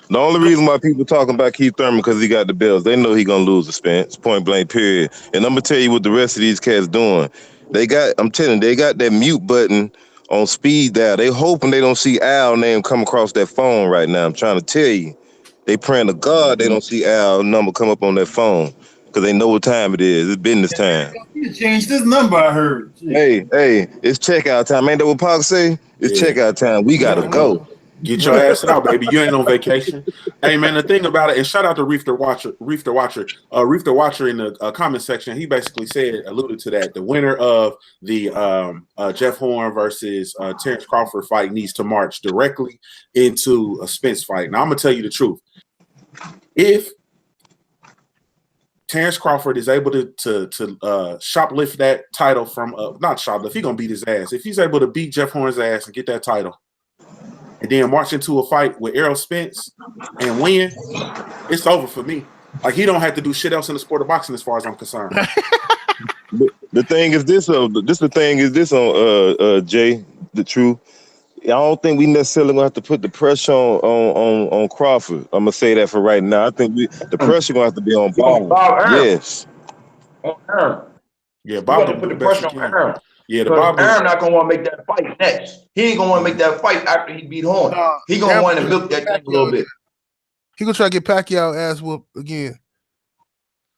The only reason why people talking about Keith Thurman because he got the belts. They know he gonna lose to Spence, point blank, period. And I'm gonna tell you what the rest of these cats doing. I'm telling you, they got that mute button on speed dial. They hoping they don't see Al name come across that phone right now. I'm trying to tell you. They praying to God they don't see Al number come up on their phone because they know what time it is. It's business time. He changed his number, I heard. Hey, it's checkout time. Ain't that what Pac say? It's checkout time. We gotta go. Get your ass out, baby. You ain't on vacation. Hey, man, the thing about it, and shout out to Reef the Watcher. Reef the Watcher in the comment section, he basically alluded to that. The winner of the Jeff Horn versus Terrence Crawford fight needs to march directly into a Spence fight. Now, I'm going to tell you the truth. If Terrence Crawford is able to shoplift that title from, not shoplift, he's going to beat his ass. If he's able to beat Jeff Horn's ass and get that title, and then march into a fight with Errol Spence and win, it's over for me. Like, he don't have to do shit else in the sport of boxing as far as I'm concerned. The thing is this, Jay, the truth. I don't think we necessarily gonna have to put the pressure on Crawford. I'm gonna say that for right now. I think the pressure gonna have to be on Bob. Yes. On Aaron. Yeah, Bob to put the pressure on Aaron. Yeah, the Bob. Aaron not gonna want to make that fight next. He ain't gonna want to make that fight after he beat Horn. He gonna want to milk that thing a little bit. He gonna try to get Pacquiao ass whooped again.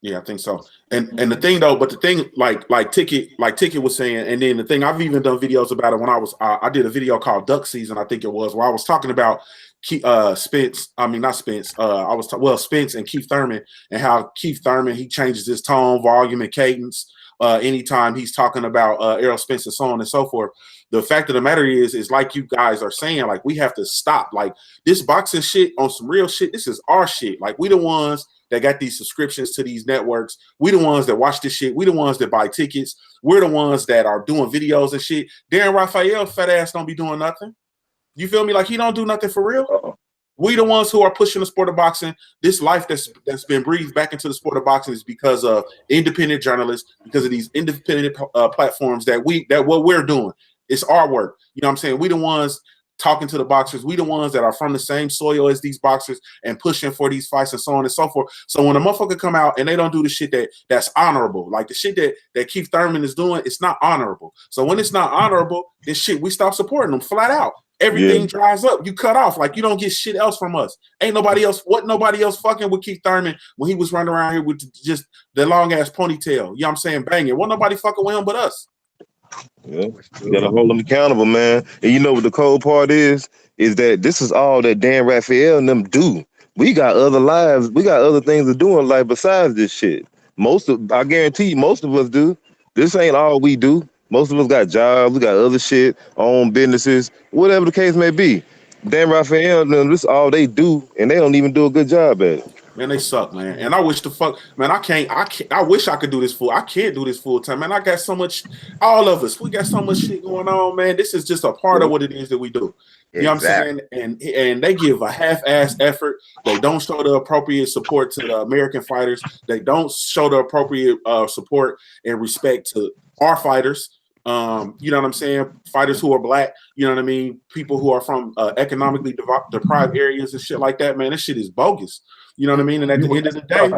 Yeah, I think so. And the thing though, but the thing like Ticket was saying, and then the thing, I've even done videos about it when I did a video called Duck Season, I think it was, where I was talking about Spence. I mean, not Spence. Spence and Keith Thurman, and how Keith Thurman, he changes his tone, volume, and cadence anytime he's talking about Errol Spence and so on and so forth. The fact of the matter is like you guys are saying, like, we have to stop. Like, this boxing shit on some real shit, this is our shit. Like, we the ones that got these subscriptions to these networks. We the ones that watch this shit. We the ones that buy tickets. We're the ones that are doing videos and shit. Darren Raphael, fat ass, don't be doing nothing. You feel me? Like, he don't do nothing for real. We the ones who are pushing the sport of boxing. This life that's been breathed back into the sport of boxing is because of independent journalists, because of these independent platforms that what we're doing. It's our work. You know what I'm saying? We the ones talking to the boxers. We the ones that are from the same soil as these boxers and pushing for these fights and so on and so forth. So when a motherfucker come out and they don't do the shit that's honorable, like the shit that Keith Thurman is doing, it's not honorable. So when it's not honorable, then shit, we stop supporting them flat out. Everything dries up. You cut off. Like, you don't get shit else from us. Ain't nobody else. What nobody else fucking with Keith Thurman when he was running around here with just the long ass ponytail. You know what I'm saying? Banging. What nobody fucking with him but us. Yeah, you gotta hold them accountable, man. And you know what the cold part is that this is all that Dan Raphael and them do. We got other lives. We got other things to do in life besides this shit. I guarantee you, most of us do. This ain't all we do. Most of us got jobs. We got other shit, own businesses, whatever the case may be. Dan Raphael, this is all they do, and they don't even do a good job at it. Man, they suck, man. And I wish I wish I could do this full. I can't do this full time, man. I got so much, all of us, we got so much shit going on, man. This is just a part of what it is that we do. You know what I'm saying? And they give a half-ass effort. They don't show the appropriate support to the American fighters. They don't show the appropriate support and respect to our fighters. You know what I'm saying? Fighters who are black, you know what I mean? People who are from economically deprived areas and shit like that, man. This shit is bogus. You know what I mean? And at the end of the day,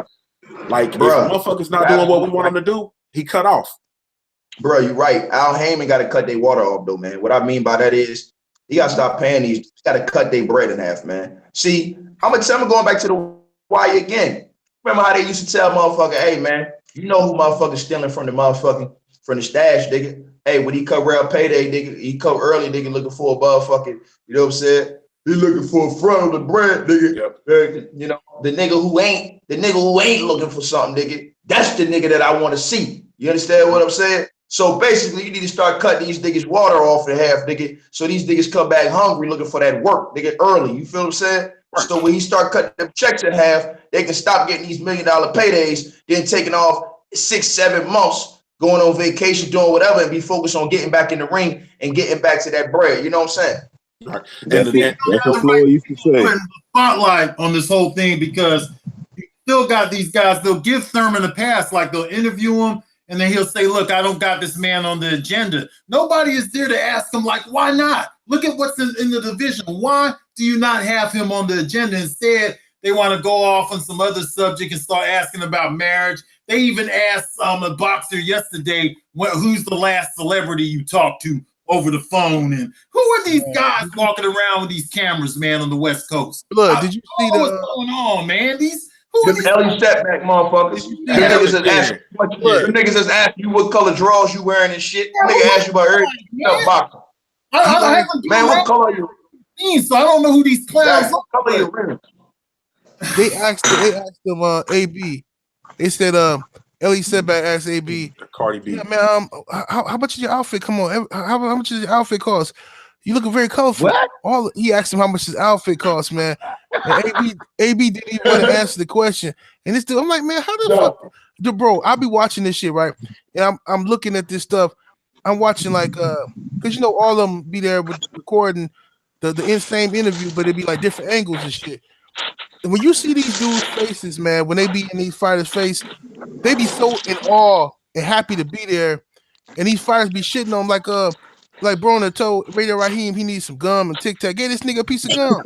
like, if a motherfucker's not doing what we want him to do, he cut off. Bro, you're right. Al Heyman got to cut their water off, though, man. What I mean by that is he got to stop paying these. He's got to cut their bread in half, man. See, I'm going back to the why again. Remember how they used to tell motherfucker, hey, man, you know who motherfucker's stealing from the stash, nigga. Hey, when he cut real payday, nigga, he cut early, nigga, looking for a motherfucking, you know what I'm saying? He looking for a front of the bread, nigga. Yep. You know, the nigga who ain't looking for something, nigga. That's the nigga that I want to see. You understand what I'm saying? So basically, you need to start cutting these niggas' water off in half, nigga. So these niggas come back hungry, looking for that work, nigga, early. You feel what I'm saying? So when he start cutting them checks in half, they can stop getting these $1 million paydays, then taking off 6-7 months, going on vacation, doing whatever, and be focused on getting back in the ring and getting back to that bread. You know what I'm saying? Right. That's what Floyd used to say. Putting the spotlight on this whole thing because you still got these guys. They'll give Thurman a pass, like they'll interview him, and then he'll say, "Look, I don't got this man on the agenda." Nobody is there to ask him, like, why not? Look at what's in the division. Why do you not have him on the agenda? Instead, they want to go off on some other subject and start asking about marriage. They even asked a boxer yesterday, who's the last celebrity you talked to over the phone. And who are these guys walking around with these cameras, man, on the West Coast? Look, did you see what's going on, man? Who are Them these? Ellie setback motherfuckers. Them niggas is asking you what color drawers you wearing and shit. Nigga ask you about everything. Boxing. I haven't man, what color you? So I don't know who these clowns What color you wearing? They asked them AB. They said Ellie Setback asked AB, Cardi B. Yeah, man, how much is your outfit? Come on, how much does your outfit cost? You looking very colorful. What? He asked him how much his outfit cost, man. And AB didn't even want to answer the question. And this dude, I'm like, man, how the fuck, bro? I'll be watching this shit, right? And I'm looking at this stuff. I'm watching like because you know all of them be there with recording the same interview, but it'd be like different angles and shit. And when you see these dudes' faces, man, when they be in these fighters' face, they be so in awe and happy to be there. And these fighters be shitting on like Broner told Radio Raheem he needs some gum and Tic Tac. Get this nigga a piece of gum.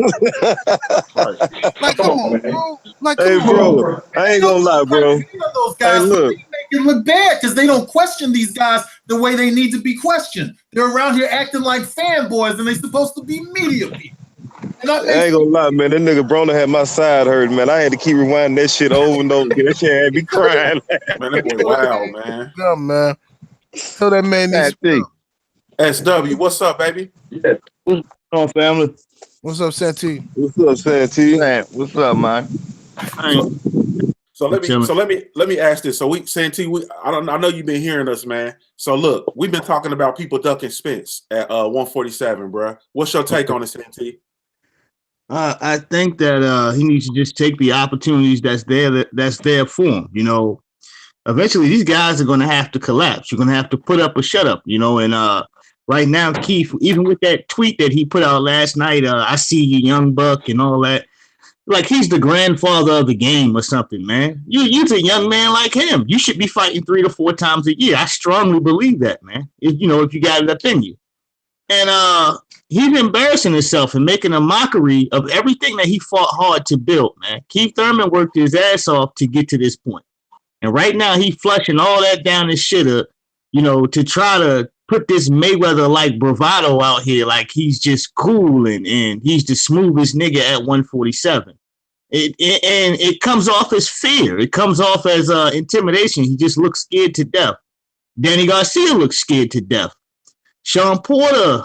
Like, come on, bro. Like, hey, bro, I ain't gonna lie, bro. Those guys Hey, look. make it look bad because they don't question these guys the way they need to be questioned. They're around here acting like fanboys and they're supposed to be media people. I ain't gonna lie, man. That nigga Broner had my side hurt, man. I had to keep rewinding that shit over and over. That shit had me crying. Man, that boy wild, man. Yeah, man. So that man needs SW, what's up, baby? Yeah. What's going on, family? What's up, Santee? What's up, Santee? Man, what's up, man? So let me ask this. So Santee, I know you've been hearing us, man. So look, we've been talking about people ducking Spence at 147, bro. What's your take on it, Santee? I think that he needs to just take the opportunities that's there for him. You know, eventually these guys are going to have to collapse. You're going to have to put up or shut up. You know, and right now, Keith, even with that tweet that he put out last night, I see you, young buck, and all that. Like he's the grandfather of the game or something, man. You're a young man like him. You should be fighting 3 to 4 times a year. I strongly believe that, man. If you got it up in you. And he's embarrassing himself and making a mockery of everything that he fought hard to build, man. Keith Thurman worked his ass off to get to this point. And right now he's flushing all that down his shitter, to try to put this Mayweather-like bravado out here like he's just cool and he's the smoothest nigga at 147. And it comes off as fear. It comes off as intimidation. He just looks scared to death. Danny Garcia looks scared to death. Sean Porter,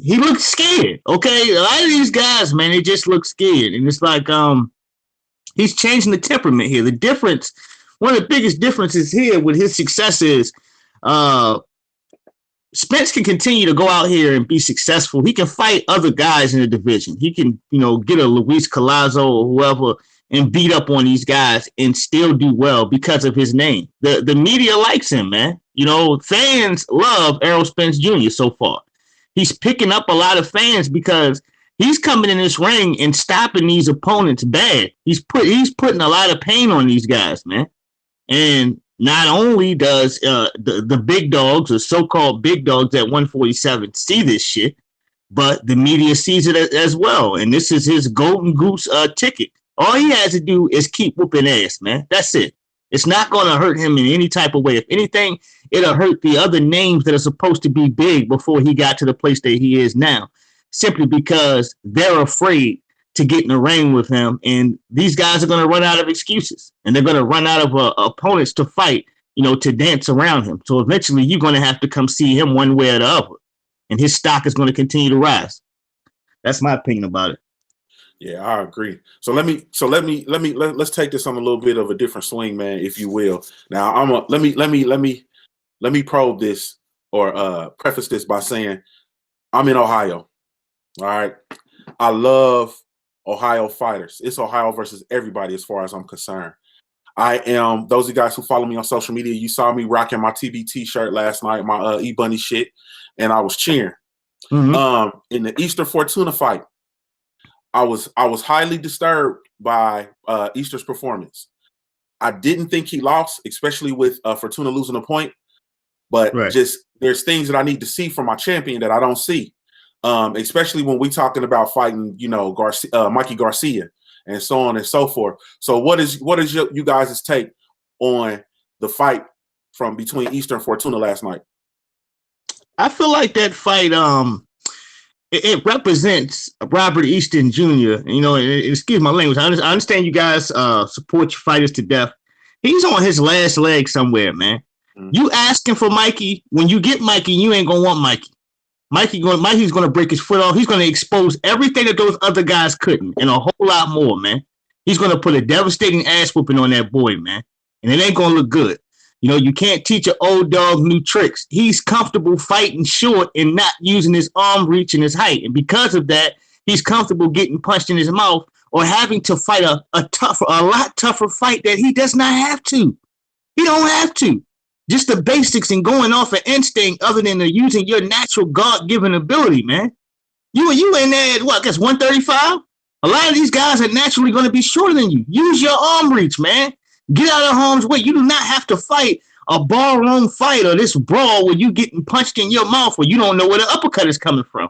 he looks scared, okay? A lot of these guys, man, they just look scared. And it's like he's changing the temperament here. The difference, one of the biggest differences here with his success is Spence can continue to go out here and be successful. He can fight other guys in the division. He can, get a Luis Collazo or whoever and beat up on these guys and still do well because of his name. The media likes him, man. Fans love Errol Spence Jr. so far. He's picking up a lot of fans because he's coming in this ring and stopping these opponents bad. He's putting a lot of pain on these guys, man. And not only does the big dogs or so-called big dogs at 147 see this shit, but the media sees it as well. And this is his golden goose ticket. All he has to do is keep whooping ass, man. That's it. It's not going to hurt him in any type of way. If anything, it'll hurt the other names that are supposed to be big before he got to the place that he is now, simply because they're afraid to get in the ring with him. And these guys are going to run out of excuses, and they're going to run out of opponents to fight, to dance around him. So eventually you're going to have to come see him one way or the other, and his stock is going to continue to rise. That's my opinion about it. Yeah, I agree. So let's take this on a little bit of a different swing, man, if you will. Now let me probe this or preface this by saying I'm in Ohio. All right. I love Ohio fighters. It's Ohio versus everybody as far as I'm concerned. Those of you guys who follow me on social media, you saw me rocking my TBT shirt last night, my E-Bunny shit, and I was cheering. Mm-hmm. In the Eastern Fortuna fight, I was highly disturbed by Easter's performance. I didn't think he lost, especially with Fortuna losing a point, but just there's things that I need to see from my champion that I don't see. Especially when we talking about fighting, Mikey Garcia and so on and so forth. So what is you guys' take on the fight from between Easter and Fortuna last night? I feel like that fight, it represents Robert Easton Jr. You know, excuse my language. I understand you guys support your fighters to death. He's on his last leg somewhere, man. Mm-hmm. You asking for Mikey, when you get Mikey, you ain't gonna want Mikey. Mikey's gonna break his foot off. He's gonna expose everything that those other guys couldn't, and a whole lot more, man. He's gonna put a devastating ass whooping on that boy, man, and it ain't gonna look good. You know, you can't teach an old dog new tricks. He's comfortable fighting short and not using his arm reach and his height. And because of that, he's comfortable getting punched in his mouth or having to fight a lot tougher fight that he does not have to. He don't have to. Just the basics and going off an instinct other than using your natural God-given ability, man. You in there at what? I guess 135? A lot of these guys are naturally going to be shorter than you. Use your arm reach, man. Get out of harm's way. You do not have to fight a ballroom fight or this brawl where you getting punched in your mouth where you don't know where the uppercut is coming from.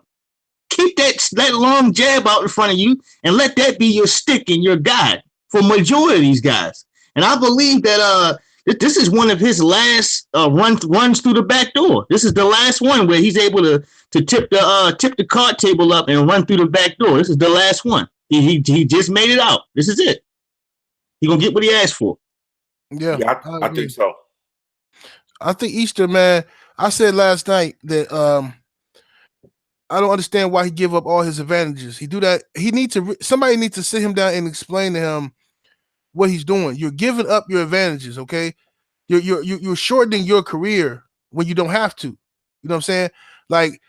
Keep that long jab out in front of you and let that be your stick and your guide for majority of these guys. And I believe that this is one of his last runs through the back door. This is the last one where he's able to tip the card table up and run through the back door. This is the last one. He just made it out. This is it. He gonna get what he asked for. Yeah, I think so. I think Easter, man. I said last night that I don't understand why he give up all his advantages. He do that. He needs to. Somebody needs to sit him down and explain to him what he's doing. You're giving up your advantages. Okay, you're shortening your career when you don't have to. You know what I'm saying? Like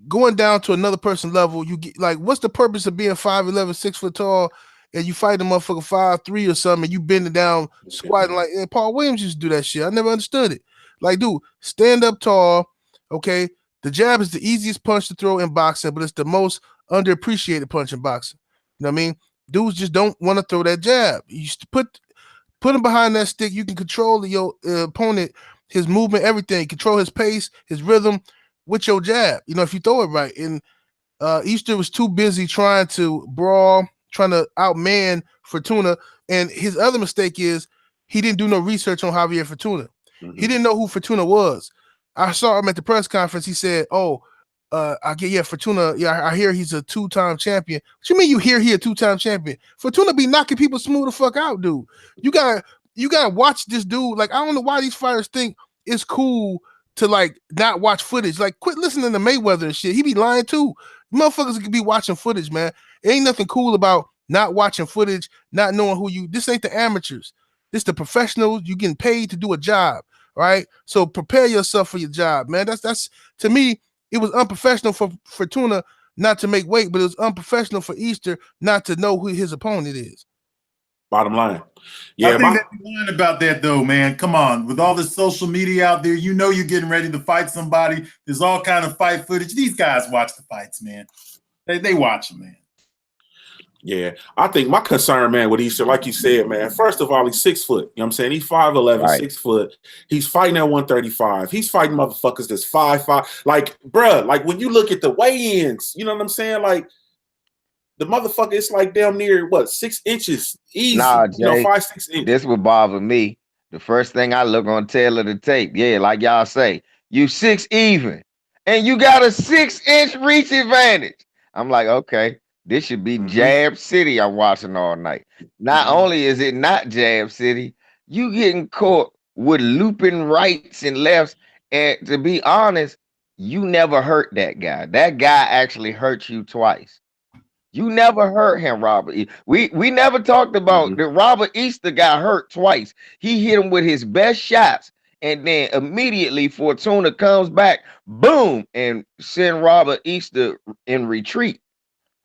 going down to another person level. You get like, what's the purpose of being 5'11", 6 foot tall? And you fight a motherfucker 5'3" or something, and you bending down, squatting like Paul Williams used to do that shit. I never understood it. Like, dude, stand up tall. Okay, the jab is the easiest punch to throw in boxing, but it's the most underappreciated punch in boxing. You know what I mean? Dudes just don't want to throw that jab. You put him behind that stick. You can control your opponent, his movement, everything. Control his pace, his rhythm with your jab. You know, if you throw it right. And Easter was too busy trying to brawl, trying to outman Fortuna, and his other mistake is he didn't do no research on Javier Fortuna. Mm-hmm. He didn't know who Fortuna was. I saw him at the press conference. He said, Fortuna. Yeah, I hear he's a 2-time champion. What you mean you hear he a 2-time champion? Fortuna be knocking people smooth the fuck out, dude. You gotta watch this dude. Like, I don't know why these fighters think it's cool to like not watch footage. Like, quit listening to Mayweather and shit. He be lying too. Motherfuckers could be watching footage, man. It ain't nothing cool about not watching footage, not knowing who you. This ain't the amateurs. This the professionals. You getting paid to do a job, right? So prepare yourself for your job, man. That's to me. It was unprofessional for Fortuna not to make weight, but it was unprofessional for Easter not to know who his opponent is. Bottom line. Yeah, I think that you learn about that though, man. Come on, with all this social media out there, you know you're getting ready to fight somebody. There's all kind of fight footage. These guys watch the fights, man. They watch them, man. Yeah, I think my concern, man, with Easter, like you said, man, first of all, he's 6 foot. You know what I'm saying? He's 5'11", right. 6 foot. He's fighting at 135. He's fighting motherfuckers that's 5'5". Like, bruh, like when you look at the weigh-ins, you know what I'm saying? Like, the motherfucker is like damn near, 6 inches easy. Nah, Jay, 5-6 inches. This would bother me. The first thing I look on tail of the tape, yeah, like y'all say, you 6 even, and you got a 6-inch reach advantage. I'm like, okay. This should be Jab City I'm watching all night. Not only is it not Jab City, you getting caught with looping rights and lefts. And to be honest, you never hurt that guy. That guy actually hurt you twice. You never hurt him, Robert. We never talked about that Robert Easter got hurt twice. He hit him with his best shots. And then immediately Fortuna comes back, boom, and send Robert Easter in retreat.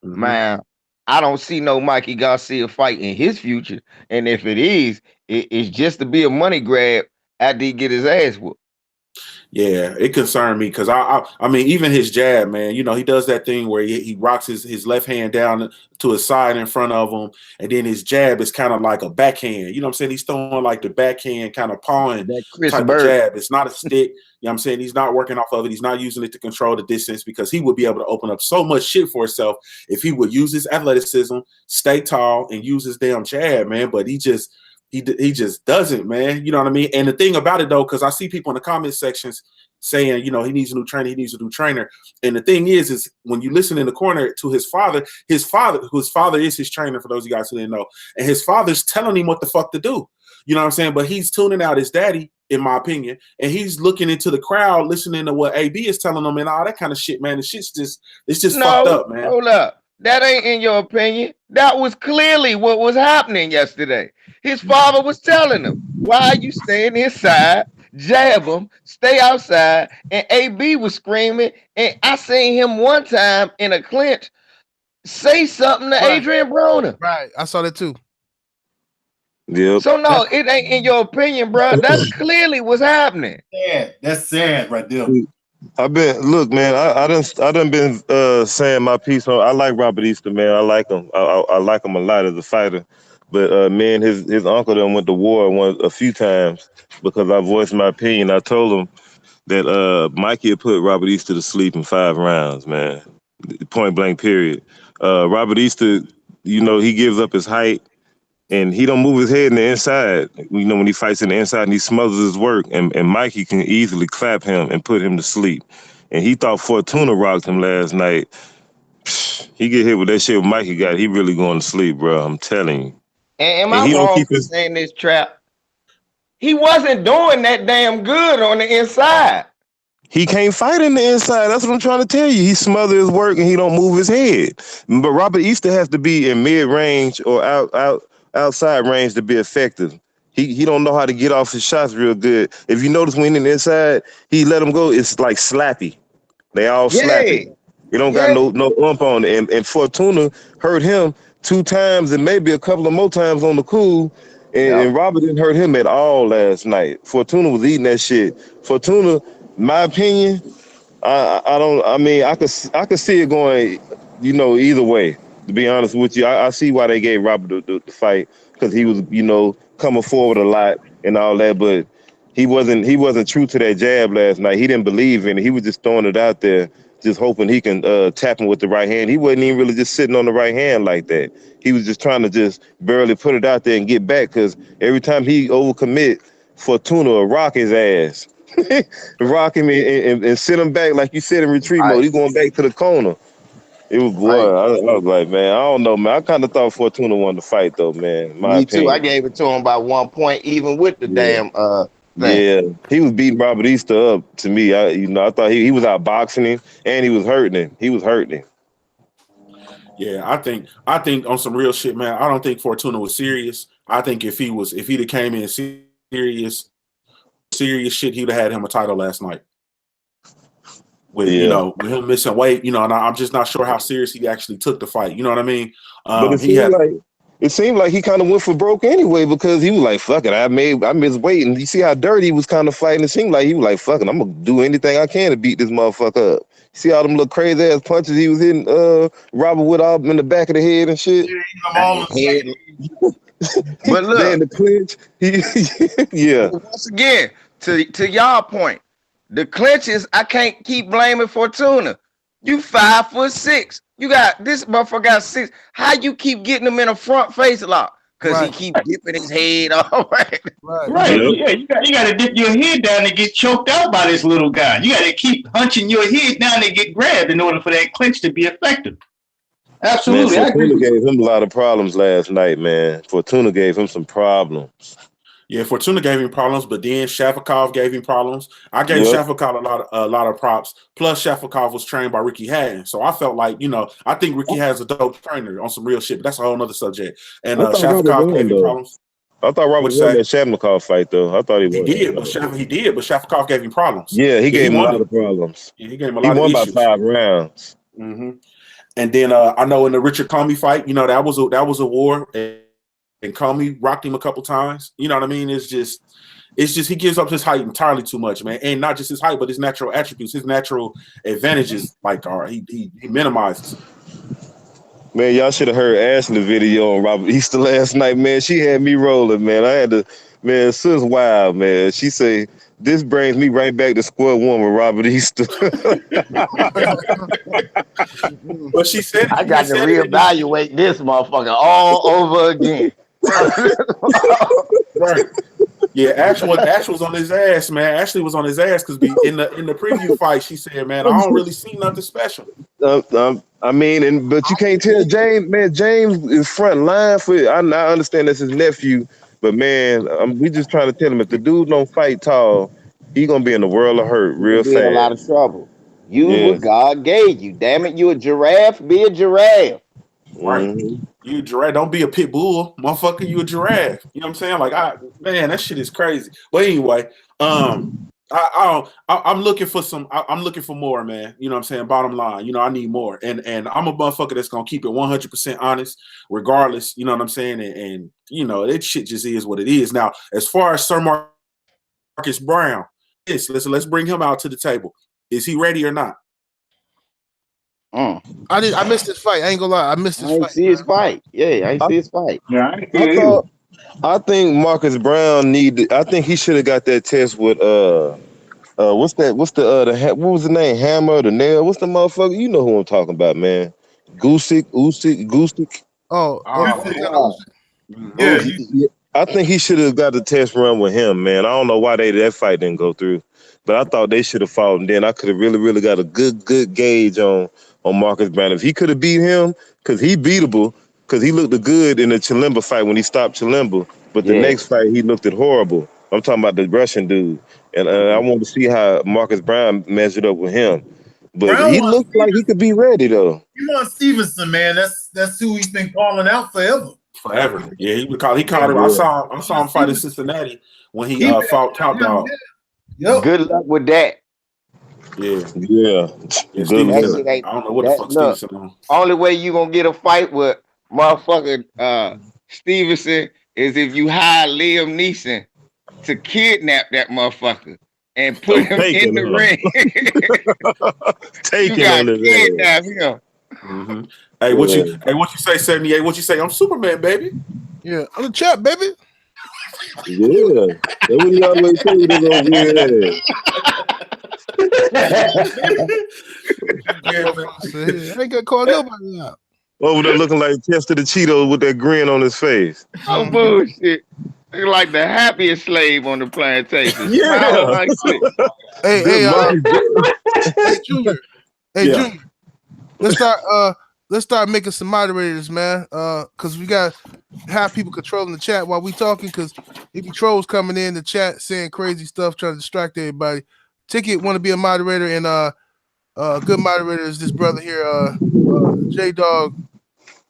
Man, I don't see no Mikey Garcia fight in his future. And if it is, it's just to be a money grab after he get his ass whooped. Yeah, it concerned me because I mean, even his jab, man, you know, he does that thing where he rocks his left hand down to his side in front of him, and then his jab is kind of like a backhand. You know what I'm saying? He's throwing like the backhand kind of pawing type of jab. It's not a stick. You know what I'm saying? He's not working off of it. He's not using it to control the distance because he would be able to open up so much shit for himself if he would use his athleticism, stay tall, and use his damn jab, man. But he he just doesn't, man. You know what I mean? And the thing about it though, because I see people in the comment sections saying, you know, he needs a new trainer, he needs a new trainer. And the thing is when you listen in the corner to his father, whose father is his trainer, for those of you guys who didn't know, and his father's telling him what the fuck to do. You know what I'm saying? But he's tuning out his daddy, in my opinion, and he's looking into the crowd, listening to what AB is telling him and all that kind of shit, man. The shit's just, it's just fucked up, man. Hold up. That ain't in your opinion. That was clearly what was happening yesterday. His father was telling him, why are you staying inside? Jab him, stay outside. And AB was screaming. And I seen him one time in a clinch say something to Adrian Broner. Right. I saw that too. Yep. So no, it ain't in your opinion, bro. That's clearly what's happening. Yeah, that's sad right there. Look, man, I done been saying my piece on. I like Robert Easter, man. I like him. I like him a lot as a fighter. But me and his uncle done went to war a few times because I voiced my opinion. I told him that Mikey had put Robert Easter to sleep in 5 rounds, man. Point blank, period. Robert Easter, you know, he gives up his height. And he don't move his head in the inside. You know, when he fights in the inside and he smothers his work. And Mikey can easily clap him and put him to sleep. And he thought Fortuna rocked him last night. He get hit with that shit Mikey got. He really going to sleep, bro. I'm telling you. And am I wrong for saying this, Trap? He wasn't doing that damn good on the inside. He can't fight in the inside. That's what I'm trying to tell you. He smothers his work and he don't move his head. But Robert Easter has to be in mid-range or outside range to be effective. He don't know how to get off his shots real good. If you notice when in the inside, he let him go. It's like slappy. They all slappy. He don't got no ump on it. And Fortuna hurt him 2 times and maybe a couple of more times on the cool. And Robert didn't hurt him at all last night. Fortuna was eating that shit. Fortuna, my opinion, I could see it going, you know, either way. To be honest with you, I see why they gave Robert the fight, because he was, you know, coming forward a lot and all that, but he wasn't true to that jab last night. He didn't believe in it. He was just throwing it out there, just hoping he can tap him with the right hand. He wasn't even really just sitting on the right hand like that. He was just trying to just barely put it out there and get back, because every time he overcommit, Fortuna will rock his ass. Rock him and send him back, like you said, in retreat mode. He's going back to the corner. It was boy. I was like, man, I don't know, man. I kind of thought Fortuna won the fight, though, man. Me opinion. Too. I gave it to him by 1 point, even with the damn thing. Yeah, he was beating Robert Easter up to me. I thought he was out boxing him and he was hurting him. He was hurting him. Yeah, I think on some real shit, man. I don't think Fortuna was serious. I think if he'd have came in serious shit, he'd have had him a title last night. With you know, with him missing weight, you know, and I'm just not sure how serious he actually took the fight. You know what I mean? But it seemed like he kind of went for broke anyway, because he was like, "Fuck it, I missed weight," and you see how dirty he was kind of fighting. It seemed like he was like, "Fuck it, I'm gonna do anything I can to beat this motherfucker up." See all them little crazy ass punches he was hitting Robert with all in the back of the head and shit. But look, in the clinch, once again, to y'all point. The clinches, I can't keep blaming Fortuna. You 5'6". You got this motherfucker got 6. How you keep getting him in a front face lock? Because he keep dipping his head all right. Yeah, you got to dip your head down and get choked out by this little guy. You got to keep hunching your head down and get grabbed in order for that clinch to be effective. Absolutely. Man, Fortuna gave him a lot of problems last night, man. Fortuna gave him some problems. Yeah, Fortuna gave him problems, but then Shafikov gave him problems. I gave Shafikov a lot of props. Plus, Shafikov was trained by Ricky Hatton, so I felt like, you know, I think Ricky has a dope trainer on some real shit. But that's a whole other subject. And Shafikov gave him problems. I thought Robert won that Shafikov fight, though. I thought he won. He did, but Shafikov gave him problems. Yeah, he gave him a lot of problems. Yeah, he gave him a lot of issues. He won by 5 rounds. Mm-hmm. And then I know in the Richard Comey fight, you know, that was a war. And Comey rocked him a couple times. You know what I mean? It's just he gives up his height entirely too much, man. And not just his height, but his natural attributes, his natural advantages. Like, he minimizes. Man, y'all should have heard Ashley's video on Robert Easter last night, man. She had me rolling, man. I had to, man. Sis wild, man. She say, this brings me right back to square one with Robert Easter. But she said, I got to reevaluate this motherfucker all over again. Right. Yeah, Ash was on his ass, man. Ashley was on his ass because in the preview fight, she said, "Man, I don't really see nothing special." I mean, but you can't tell James, man. James is front line for it. I understand that's his nephew, but man, we just trying to tell him if the dude don't fight tall, he gonna be in the world of hurt real Be in a lot of fast. trouble. Use Yeah. what God gave you. Damn it, you a giraffe? Be a giraffe. Right. Mhm. You a giraffe. Don't be a pit bull, motherfucker. You a giraffe. You know what I'm saying? Like, man, that shit is crazy. But anyway, I'm looking for I'm looking for more, man. You know what I'm saying? Bottom line, you know, I need more. And I'm a motherfucker that's gonna keep it 100% honest, regardless. You know what I'm saying? And you know, that shit just is what it is. Now, as far as Sir Marcus Brown, let's bring him out to the table. Is he ready or not? I missed this fight. I ain't gonna lie. I missed this I ain't fight. see his fight. Yeah, I ain't see his fight. Yeah, I ain't I see it thought. I think Marcus Brown I think he should have got that test with what was the name? Hammer, the nail. What's the motherfucker? You know who I'm talking about, man. Usyk. Oh, Yeah, I think he should have got the test run with him, man. I don't know why that fight didn't go through, but I thought they should have fought, and then I could have really got a good gauge on Marcus Brown. If he could have beat him, because he beatable, because he looked good in the Chilemba fight when he stopped Chilemba, but the next fight he looked horrible. I'm talking about the Russian dude, and I wanted to see how Marcus Brown measured up with him. But Brown he wants looked like he could be ready though. He wants Stevenson, man. That's who he's been calling out forever. Forever. Yeah, he called him. I saw him fight in Cincinnati when he fought Top Dog. Yep. Good luck with that. Yeah. Good Stevenson, That shit ain't- I don't know what the fuck look, Stevenson on. Only way you gonna get a fight with motherfucking Stevenson is if you hire Liam Neeson to kidnap that motherfucker and put him Take in him, the huh? ring. Taking You on got his ass. kidnap him. Mm-hmm. Hey, what you say, 78? What you say? I'm Superman, baby. yeah, I'm the chap, baby. Yeah. That what he always say with his little weird ass. I ain't gonna call nobody out. Over there looking like Chester the Cheeto with that grin on his face. Oh bullshit. You're like the happiest slave on the plantation. Yeah. Smiling like shit. Hey, Junior. Hey, Yeah. Junior. Let's start making some moderators, man. Cause we got have people controlling the chat while we talking. Cause if you trolls coming in the chat saying crazy stuff, trying to distract everybody. Ticket want to be a moderator, and a good moderator is this brother here, J Dog.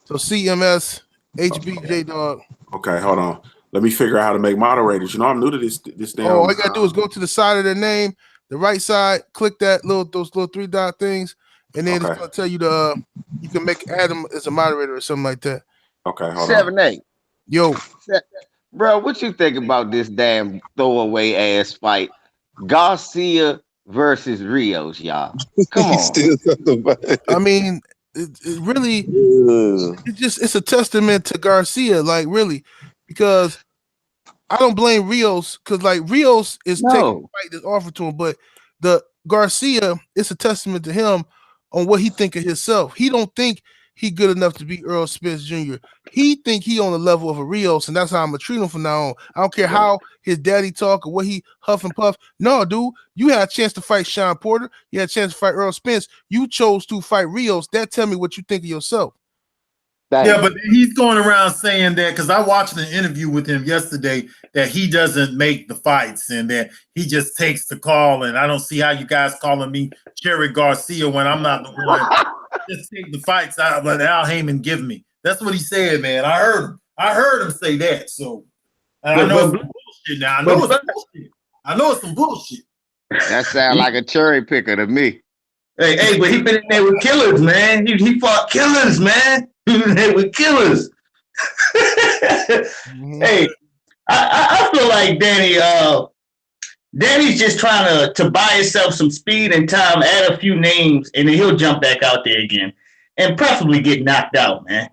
So CMS HB J Dog. Okay, hold on. Let me figure out how to make moderators. You know, I'm new to this damn. All you gotta do is go to the side of their name, the right side, click those little 3 dot things, and then it's gonna tell you you can make Adam as a moderator or something like that. Okay, hold 7-8. Yo, Bro, what you think about this damn throwaway ass fight? Garcia versus Rios, y'all. Come on. Still talking about it. I mean, it really it's a testament to Garcia, like really, because I don't blame Rios because like Rios is taking the fight that's offered to him, but the Garcia, it's a testament to him on what he think of himself. He don't think he good enough to be Earl Spence Jr. He think he on the level of a Rios, and that's how I'm gonna treat him from now on. I don't care how his daddy talk or what he huff and puff. No, dude, you had a chance to fight Sean Porter. You had a chance to fight Earl Spence. You chose to fight Rios. That tell me what you think of yourself. Yeah, but he's going around saying that because I watched an interview with him yesterday that he doesn't make the fights and that he just takes the call. And I don't see how you guys calling me Cherry Garcia when I'm not the one. Just take the fights out, but Al Heyman give me. That's what he said, man. I heard him say that. So I know it's some bullshit now. I know it's some bullshit. That sounds like a cherry picker to me. Hey, but he been in there with killers, man. He fought killers, man. He been in there with killers. Hey, I feel like Danny's just trying to buy himself some speed and time, add a few names, and then he'll jump back out there again, and preferably get knocked out, man.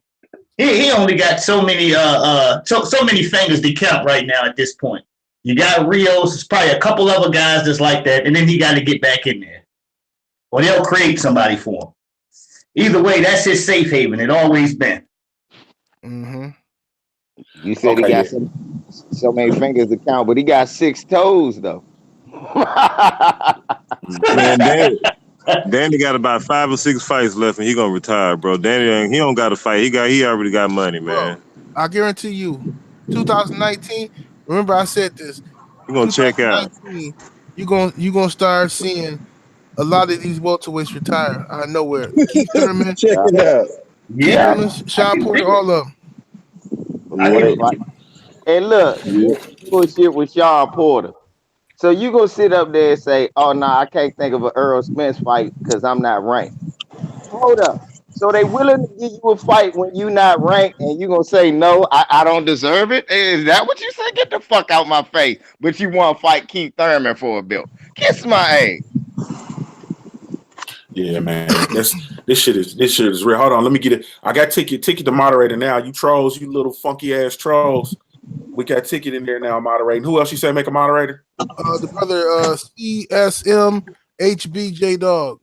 He only got so many fingers to count right now at this point. You got Rios, there's probably a couple other guys that's like that, and then he got to get back in there. Or they'll create somebody for him. Either way, that's his safe haven. It always been. Mm-hmm. You said he Okay, got yeah. so many fingers to count, but he got 6 toes though. Man, Danny got about 5 or 6 fights left, and he gonna retire, bro. He don't got to fight. He already got money, Bro, man. I guarantee you, 2019. Remember, I said this. He gonna check out. 2019, you gonna start seeing a lot of these welterweights retire out of nowhere. Keith Thurman, Check Yeah, it out. Yeah, I Sean can Porter, dig it. all of them. I boy, can Yep. fight. And look, Yep. this bullshit with Sean Porter. So you gonna sit up there and say, "Oh no, I can't think of an Earl Spence fight because I'm not ranked." Hold up. So they willing to give you a fight when you not ranked, and you gonna say no? I don't deserve it. Is that what you say? Get the fuck out my face! But you want to fight Keith Thurman for a belt? Kiss my ass. Yeah, man. This shit is real. Hold on, let me get it. I got ticket the moderator now. You trolls, you little funky ass trolls. We got ticket in there now moderating. Who else you say make a moderator? The brother CSM HBJ Dog.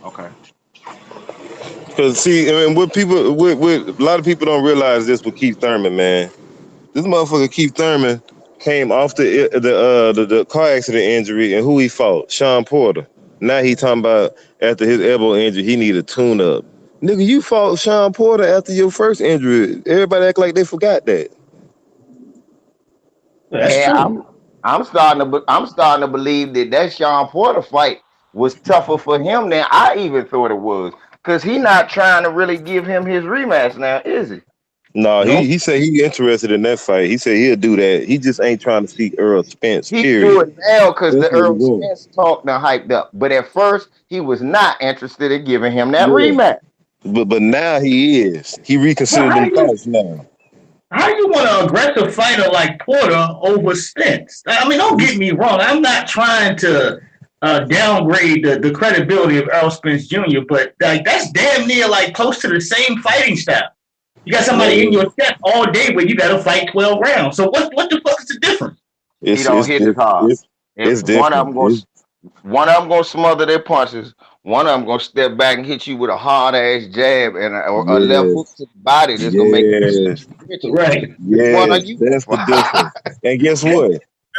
Okay. Because see, I mean, what a lot of people don't realize this with Keith Thurman, man. This motherfucker Keith Thurman came off the car accident injury, and who he fought? Sean Porter. Now he talking about after his elbow injury, he need a tune-up. Nigga, you fought Sean Porter after your first injury. Everybody act like they forgot that. That's Yeah, true. I'm starting to believe that Sean Porter fight was tougher for him than I even thought it was. Cause he not trying to really give him his rematch now, is he? No, Nope. he said he interested in that fight. He said he'll do that. He just ain't trying to see Earl Spence, He do period. it now because That's the what he Earl want. Spence talk done hyped up. But at first, he was not interested in giving him that Yeah. rematch. But now he is. He But reconsidered them thoughts now. how you want an aggressive fighter like Porter over Spence? I mean, don't get me wrong. I'm not trying to downgrade the credibility of Errol Spence Jr., but like that's damn near like close to the same fighting style. You got somebody in Man, your step all day, but you got to fight 12 rounds. So what the fuck is the difference? He it's don't it's hit as hard. it's One of different. them gonna smother their punches. One of them gonna step back and hit you with a hard ass jab and a left hook Yes, to the body that's gonna make you yes, switch it. Right. Which one are yes. you That's the gonna fight? difference. And guess what?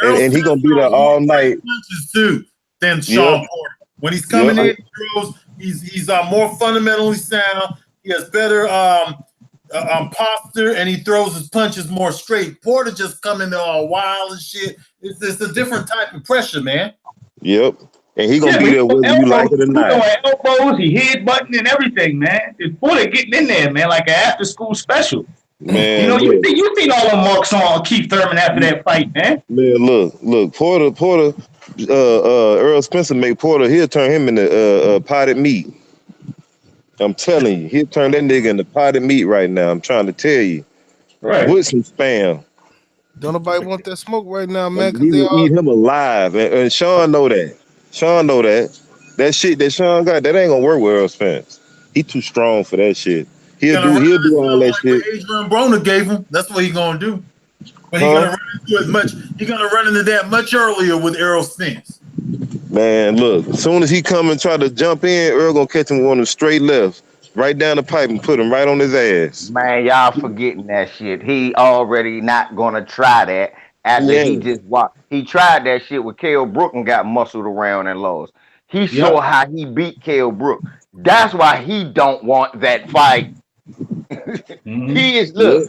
Errol And he Spence gonna be there throws more all straight night. punches too than Yep, Sean Porter. When he's yep. coming in, he throws. He's more fundamentally sound. He has better posture, and he throws his punches more straight. Porter just coming there all wild and shit. It's a different type of pressure, man. Yep. And he gonna Yeah, but be he there throw whether you like elbows, it or he not. throwing elbows, he headbutting and everything, man. It's Porter getting in there, man, like an after school special. You Man, know, look, you seen all the marks on Keith Thurman after that fight, man. look. Porter. Earl Spencer make Porter. He'll turn him into potted meat. I'm telling you, he'll turn that nigga into potted meat right now. I'm trying to tell you, Right. with some spam. Don't nobody want that smoke right now, man, because He they will all eat him alive, and Sean know that. Sean know that. That shit that Sean got, that ain't gonna work with Earl Spence. He too strong for that shit. He's He'll gonna do run he'll do into all himself that like shit. what Adrian Broner gave him. That's what he's gonna do. But he's Huh? gonna run into it much. He's gonna run into that much earlier with Errol Spence. Man, look, as soon as he come and try to jump in, Earl gonna catch him with one of them straight lefts, right down the pipe and put him right on his ass. Man, y'all forgetting that shit. He already not gonna try that after he Yeah. just walked. He tried that shit with Kell Brook and got muscled around and lost. He saw Yep. how he beat Kell Brook. That's why he don't want that fight. Mm-hmm. He is Yep.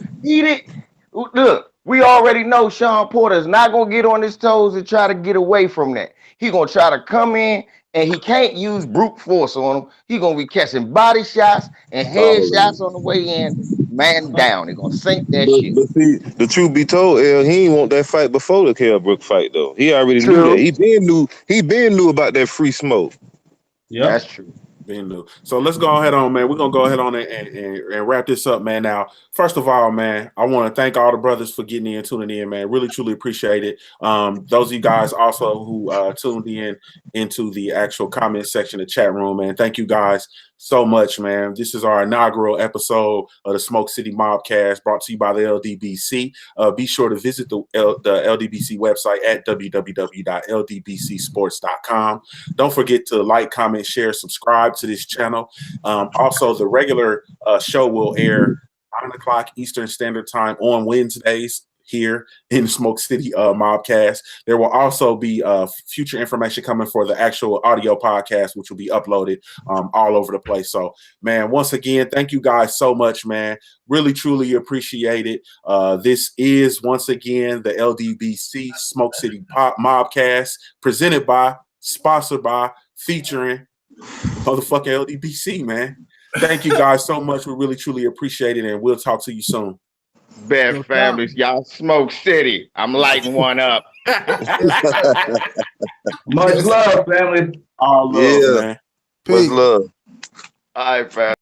look. We already know Sean Porter is not gonna get on his toes and try to get away from that. He gonna try to come in and he can't use brute force on him. He gonna be catching body shots and head All of shots it. on the way in. Man down. He gonna sink that But shit. but see, the truth be told, L, he ain't want that fight before the Kell Brook fight though. He already knew that. True. He been knew about that free smoke. Yep. That's true. Being new. So let's go ahead on, man. We're gonna go ahead on and wrap this up, man. Now, first of all, man, I want to thank all the brothers for getting in, tuning in, man. Really, truly appreciate it. Those of you guys also who tuned in into the actual comment section, the chat room, man. Thank you guys so much, man. This is our inaugural episode of the Smoke City Mobcast, brought to you by the LDBC. Be sure to visit the LDBC website at www.ldbcsports.com. Don't forget to like, comment, share, subscribe to this channel. Also, the regular show will air 9 o'clock Eastern Standard Time on Wednesdays here in Smoke City MobCast. There will also be future information coming for the actual audio podcast, which will be uploaded all over the place. So, man, once again, thank you guys so much, man. Really, truly appreciate it. This is, once again, the LDBC Smoke City MobCast, presented by, sponsored by, featuring motherfucking LDBC, man. Thank you guys so much. We really, truly appreciate it, and we'll talk to you soon. Best families, y'all Smoke City. I'm lighting one up. Much love, family. All love, man. Much love. All right, fam.